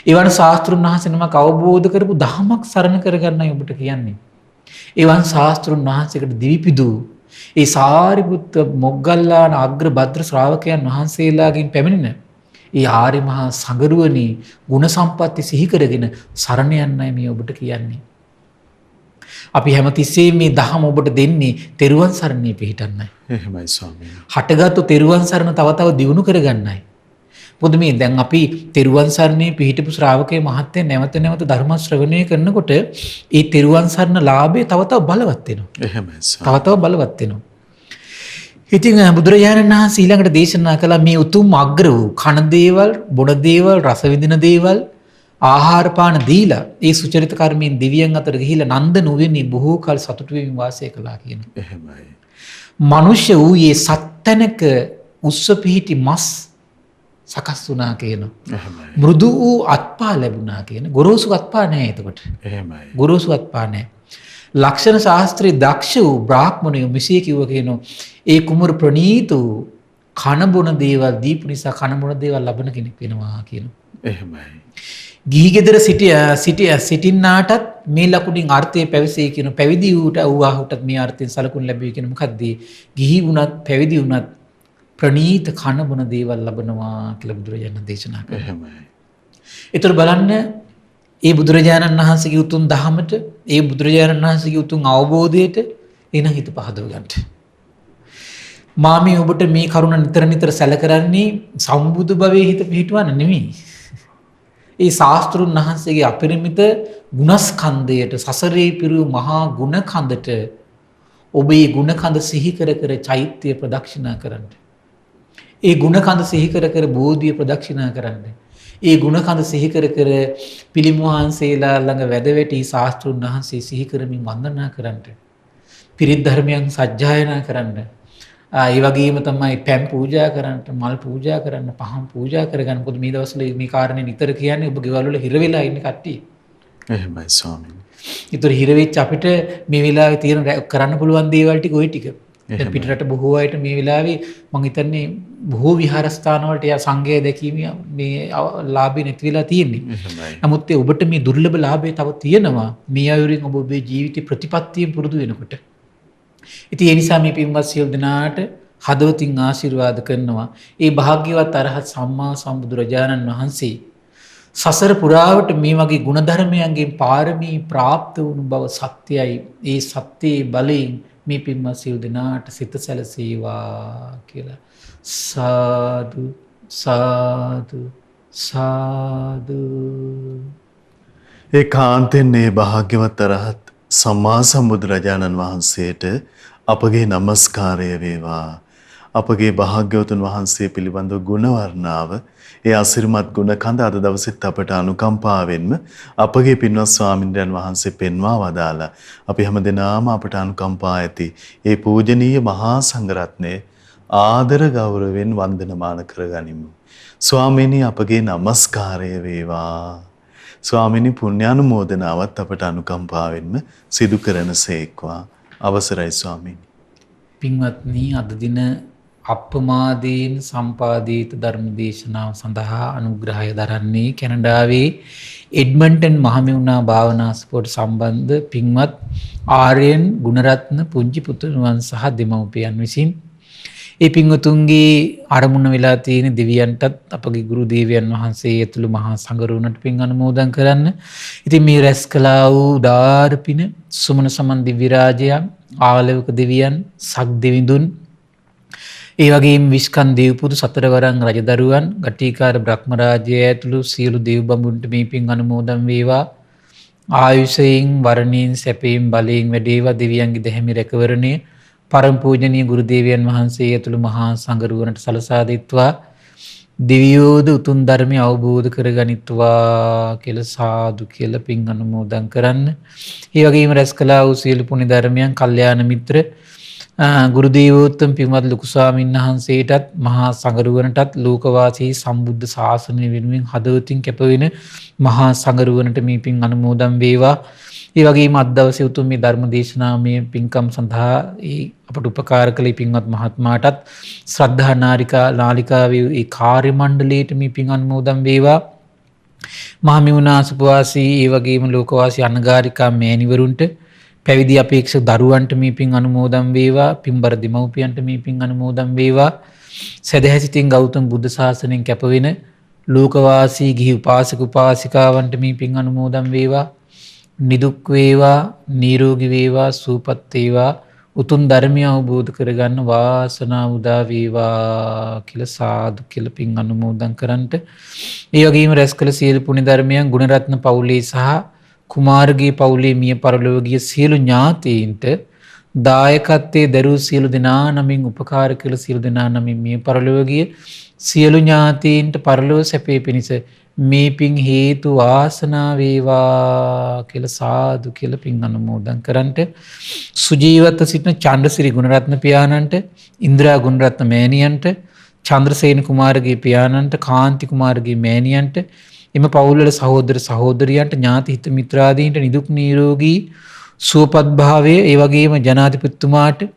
එවන් ශාස්ත්‍රුන් වහන්සේ නමක් අවබෝධ කරපු ධමයක් සරණ කරගන්නයි ඔබට කියන්නේ. එවන් ශාස්ත්‍රුන් වහන්සේකට දිවිපිදු ඒ සාරිපුත්ත මොග්ගල්ලාන අග්‍ර භද්‍ර ශ්‍රාවකයන් වහන්සේලාගෙන් පැමිණෙන ඒ ආර්ය මහා සංගරුවනි ගුණ සම්පatti සිහි කරගෙන සරණ යන්නයි මේ ඔබට කියන්නේ. අපි හැමතිස්සෙම මේ දහම ඔබට දෙන්නේ තෙරුවන් සරණේ පිහිටන්නයි. එහෙමයි ස්වාමීනි. හටගත්තු තෙරුවන් සරණ තව තව දියුණු කරගන්නයි. මොකද මේ දැන් අපි තෙරුවන් සරණේ පිහිටපු ශ්‍රාවකේ මහත්ය නැවත නැවත ධර්ම ශ්‍රවණය කරනකොට ඒ තෙරුවන් සරණ ලාභය තව තව බලවත් වෙනවා. එහෙමයි ස්වාමීනි. තව තව බලවත් වෙනවා. ඉතින් බුදුරජාණන් වහන්සේ ඊළඟට දේශනා කළා මේ උතුම් අග්‍ර වූ කන දේවල්, බොන දේවල්, රස විඳින දේවල්, ආහාර පාන දීලා ඒ සුචරිත කර්මයෙන් දෙවියන් අතර ගිහිලා නන්ද නොවෙන්නේ බොහෝ කල සතුටු වෙමින් වාසය කළා කියන. එහෙමයි. මිනිස්ය වූයේ සත්තැනක උස්ස පිහිටි මස් සකස් වුණා කියන. එහෙමයි. මෘදු වූ අත්පා ලැබුණා කියන. ගොරෝසු අත්පා නැහැ එතකොට. එහෙමයි. ගොරෝසු අත්පා නැහැ. ලක්ෂණ ශාස්ත්‍රයේ දක්ෂ වූ බ්‍රාහ්මණයෝ මෙසේ කිව්ව කියනවා ඒ කුමරු ප්‍රණීත වූ කන බොන දේවල් දීපු නිසා කන බොන දේවල් ලබන කෙනෙක් වෙනවා කියනවා. එහෙමයි. ගිහි ගෙදර සිටින්නාටත් මේ ලකුණින් අර්ථය පැවසේ කියන පැවිදි වූහුටත් මේ අර්ථයෙන් සලකුණු ලැබෙයි කියන මොකද්ද? ගිහි වුණත් පැවිදි වුණත් ප්‍රණීත කන බොන දේවල් ලබනවා කියලා බුදුරජාණන් දේශනා කළා. එහෙමයි. ඒතර බලන්න ඒ බුදුරජාණන් වහන්සේගේ උතුම් දහමට, ඒ බුදුරජාණන් වහන්සේගේ උතුම් අවබෝධයට එන හිත පහදව ගන්නට. මා මේ ඔබට මේ කරුණ නිතර නිතර සැලකරන්නේ සම්බුදු භවයේ හිත පිහිටවන්න නෙමෙයි. ඒ ශාස්ත්‍රුන් වහන්සේගේ අපරිමිත ගුණස්කන්ධයට සසරේ පිරු මහා ගුණ කඳට ඔබ ඒ ගුණ කඳ සිහි කර කර චෛත්‍ය ප්‍රදක්ෂිනා කරන්න. ඒ ගුණ කඳ සිහි කර කර බෝධිය ප්‍රදක්ෂිනා කරන්න. ඒ ගුණ කඳ සිහි කර කර පිළිම වහන්සේලා ළඟ වැදවැටි ශාස්ත්‍රුන් වහන්සේ සිහි කරමින් වන්දනා කරන්න. පිරිත් ධර්මයන් සජ්ජායනා කරන්න. ඒ වගේම තමයි පැන් පූජා කරන්න, මල් පූජා කරන්න, පහන් පූජා කරගන්න. මොකද මේ දවස්වල මේ කාරණේ නිතර කියන්නේ ඔබ ගෙවල් වල හිර වෙලා ඉන්න කට්ටිය. එහෙමයි ස්වාමීනි. ඒතර හිර වෙච්ච අපිට මේ වෙලාවේ තියෙන කරන්න පුළුවන් දේවල් ටික ওই ටික. දැන් පිටරට බොහෝ අයට මේ වෙලාවේ මම හිතන්නේ බොහෝ විහාරස්ථාන වලට යා සංඝය දැකීමේ මේ ලාභය නැති වෙලා තියෙන්නේ. එහෙමයි. නමුත් ඔබට මේ දුර්ලභ ලාභය තව තියෙනවා. මේ අයුරින් ඔබ ඔබේ ජීවිතේ ප්‍රතිපත්තියෙන් පුරුදු වෙනකොට. ඉතින් ඒ නිසා මේ පින්වත් සියලු දෙනාට හදවතින් ආශිර්වාද කරනවා. ඒ භාග්‍යවත් අරහත් සම්මා සම්බුදුරජාණන් වහන්සේ සසර පුරාවට මේ වගේ ගුණධර්මයන්ගෙන් පාරමී ප්‍රාප්ත වුණු බව සත්‍යයි. ඒ සත්‍යයේ බලයෙන් මේ පින්වත් සියලු දෙනාට සිත සැලසේවා කියලා සාදු සාදු සාදු. ඒ කාන්තෙන් මේ භාග්‍යවත් අරහත් සම්මා සම්බුදුරජාණන් වහන්සේට අපගේ নমස්කාරය වේවා. අපගේ භාග්‍යවතුන් වහන්සේ පිළිබඳව ගුණ වර්ණාව ඒ අසිරිමත් ගුණ කඳ අද දවසෙත් අපට අනුකම්පාවෙන්ම අපගේ පින්වත් ස්වාමින්ද්‍රයන් වහන්සේ පෙන්වා වදාලා අපි හැමදෙනාම අපට අනුකම්පා ඇති ඒ පූජනීය මහා සංඝරත්නය ආදර ගෞරවයෙන් වන්දනමාන කරගනිමු. ස්වාමීනි අපගේ নমස්කාරය වේවා. ස්වාමීනි පුණ්‍යානුමෝදනාවත් අපට අනුකම්පාවෙන්ම සිදු කරනසේක්වා. අවසරයි ස්වාමීනි. පින්වත්නි අද දින අප්‍රමාදයෙන් සම්පාදිත ධර්ම දේශනාව සඳහා අනුග්‍රහය දරන්නේ කැනඩාවේ එඩ්මන්ටන් මහමෙවුනා භාවනාස්පෝට සම්බන්ධ පින්වත් ආර්යන් ගුණරත්න පුංචි පුතුණුවන් සහ දෙමව්පියන් විසින් ඒ පින්වතුන්ගේ අරමුණ වෙලා තියෙන දෙවියන්ටත් අපගේ ගුරු දේවයන් වහන්සේ ඇතුළු මහා සංඝරුවනට පින් අනුමෝදන් කරන්න. ඉතින් මේ රැස් කළා වූ උදාාර පින සුමන සමන් දිව්‍ය රාජයා ආලවක දෙවියන් සක් දෙවිඳුන් ඒ වගේම විස්කන් දේවපුතු සතරවරන් රජදරුවන් ගටිකාර බ්‍රහ්ම රාජ්‍යය ඇතුළු සියලු දේව බඹුන්ට මේ පින් අනුමෝදන් වේවා. ආයුෂයෙන් වරණයෙන් සැපයෙන් බලයෙන් වැඩේවා. දෙවියන්ගේ දැහැමි රැකවරණය පරම පූජනීය ගුරු දේවයන් වහන්සේ ඇතුළු මහා සංඝරුවනට සලසා දෙත්වා. දිව්‍යෝද උතුම් ධර්මය අවබෝධ කරගනිත්වා කියලා සාදු කියලා පින් අනුමෝදන් කරන්න. ඒ වගේම රැස් කළා වූ සියලු පුණ්‍ය ධර්මයන් කල්යාණ මිත්‍ර ගුරු දේවෝත්තම පින්වත් ලොකු ස්වාමීන් වහන්සේටත් මහා සංඝරුවනටත් ලෝකවාසී සම්බුද්ධ ශාසනය වෙනුවෙන් හදවතින් කැපවෙන මහා සංඝරුවනට මේ පින් අනුමෝදන් වේවා. ඒ වගේම අද දවසේ උතුම් මේ ධර්ම දේශනාමය පින්කම් සඳහා අපට උපකාර කළ පින්වත් මහත්මයාටත් ශ්‍රද්ධා නාලිකාවේ ඒ කාර්ය මණ්ඩලයට මේ පින් අනුමෝදන් වේවා. මහමෙවුනා සුපවාසී ඒ වගේම ලෝකවාසී අනගාരികා මෑණිවරුන්ට පැවිදි අපේක්ෂක දරුවන්ට මේ පින් අනුමෝදන් වේවා. පින්බර දෙමව්පියන්ට මේ පින් අනුමෝදන් වේවා. සදහැසිතින් ගෞතම බුද්ධ ශාසනයෙන් කැපවෙන ලෝකවාසී ගිහි උපාසක උපාසිකාවන්ට මේ පින් අනුමෝදන් වේවා. නිදුක් වේවා, නිරෝගී වේවා, සුවපත් වේවා, උතුම් ධර්මය අවබෝධ කරගන්න වාසනාව උදා වේවා කියලා සාදු කියලා පින් අනුමෝදන් කරන්ට. ඒ වගේම රැස් කළ සියලු පුණ්‍ය ධර්මයන් ගුණරත්න පවුලේ සහ කුමාරගේ පවුලේ මිය පරලෝකීය සියලු ඥාතීන්ට දායකත්වයේ දරූ සියලු දෙනා නමින් උපකාර කළ සියලු දෙනා නමින් මිය පරලෝකීය සියලු ඥාතීන්ට පරලෝක සැපේ පිණිස මේ පින් හේතු වාසනා වේවා කියලා සාදු කියලා පින් අනුමෝදන් කරන්ට. සුජීවත්ව සිටින චන්ද්‍රසිරි ගුණරත්න පියාණන්ට, ඉන්ද්‍රා ගුණරත්න මෑණියන්ට, චන්ද්‍රසේන කුමාරගේ පියාණන්ට, කාන්ති කුමාරගේ මෑණියන්ට, එම පවුල්වල සහෝදර සහෝදරියන්ට, ඥාති හිත මිත්‍රාදීන්ට නිදුක් නිරෝගී සුවපත් භාවය, ඒ වගේම ජනාධිපතිතුමාට,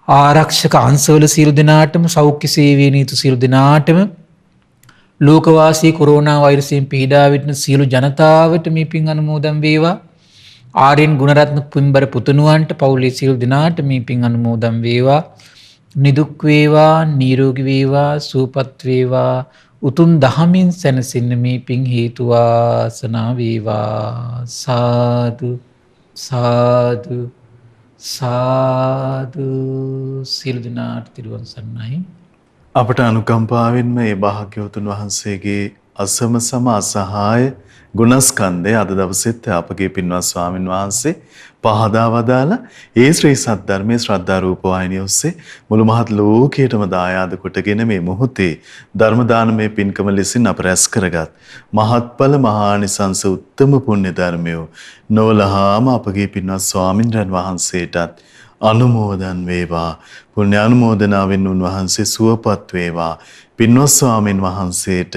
ආරක්ෂක අංශවල සියලු දෙනාටම, සෞඛ්‍ය සේවයේ නීතු සියලු දෙනාටම, ලෝකවාසී කොරෝනා වෛරසයෙන් පීඩා විඳින සියලු ජනතාවට මේ පින් අනුමෝදන් වේවා. ආර්යන් ගුණරත්න පින්බර පුතුණුවන්ට පවුලේ සියලු දෙනාට මේ පින් අනුමෝදන් වේවා. නිදුක් වේවා, නිරෝගී වේවා, සුවපත් වේවා, උතුම් දහමින් සැනසෙන්න මේ පින් හේතු වාසනා වේවා. සාදු සාදු සාදු. සියලු දෙනාට තිරුවන් සරණයි. අපට අනුකම්පාවෙන්ම මේ භාග්‍යවතුන් වහන්සේගේ අසම සම අසහාය ගුණස්කන්ධය අද දවසෙත් අපගේ පින්වත් ස්වාමින් වහන්සේ පහදා වදාලා ඒ ශ්‍රී සද්ධර්මයේ ශ්‍රද්ධා රූප වාහිනිය ඔස්සේ මුළු මහත් ලෝකයටම දායාද කොටගෙන මේ මොහොතේ ධර්ම දානමය පින්කම ලෙසින් අප රැස් කරගත් මහත්ඵල මහානිසංස උත්තම පුණ්‍ය ධර්මය නොවලහාම අපගේ පින්වත් ස්වාමින්ද්‍රයන් වහන්සේටත් අනුමෝදන් වේවා. පුණ්‍ය අනුමෝදනාවෙන් උන්වහන්සේ සුවපත් වේවා. පින්වත් ස්වාමීන් වහන්සේට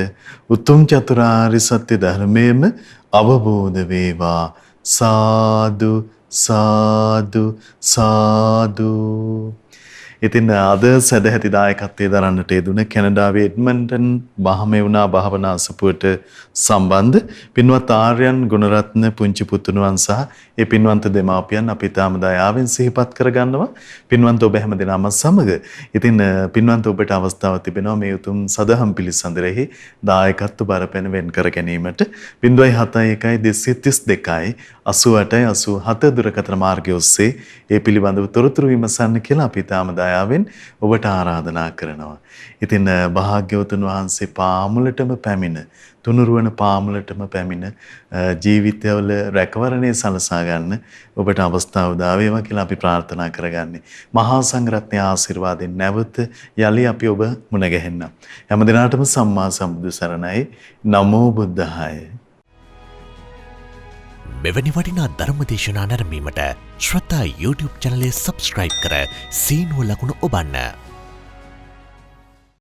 උතුම් චතුරාර්ය සත්‍ය ධර්මයේම අවබෝධ වේවා. සාදු සාදු සාදු. ඉතින් අද සදැහැති දායකත්වයේ දරන්නට යෙදුන කැනඩාවේ එඩ්මන්ටන් මහමෙවුනා භාවනා අසපුවට සම්බන්ධ පින්වත් ආර්යන් ගුණරත්න පුංචි පුතුණුවන් සහ ඒ පින්වන්ත දෙමාපියන් අපි තාම දයාවෙන් සිහිපත් කරගන්නවා. පින්වන්ත ඔබ හැම දිනම සමග. ඉතින් පින්වන්ත ඔබට අවස්ථාවක් තිබෙනවා මේ උතුම් සදහම් පිළිසඳරෙහි දායකත්ව බරපැන වෙන් කර ගැනීමට 071 232 88 87 දුරකථන මාර්ගය ඔස්සේ ඒ පිළිබඳව තොරතුරු විමසන්න කියලා අපි තාම දයාවෙන් ඔබට ආරාධනා කරනවා. ඉතින් භාග්‍යවතුන් වහන්සේ පාමුලටම පැමිණ තුනුරුවන පාමුලටම පැමිණ ජීවිතවල රැකවරණය සලසා ගන්න ඔබට අවස්ථාව උදා වේවා කියලා අපි ප්‍රාර්ථනා කරගන්නේ. මහා සංඝරත්නයේ ආශිර්වාදයෙන් නැවත යලි අපි ඔබ මුණ ගැහෙන්න. හැම දිනාටම සම්මා සම්බුදු සරණයි. නමෝ බුද්ධාය. මෙවැනි වටිනා ධර්මදේශනා නැරඹීමට ශ්‍රද්ධා YouTube චැනලය සබස්ක්‍රයිබ් කර සීනුව ලකුණ ඔබන්න.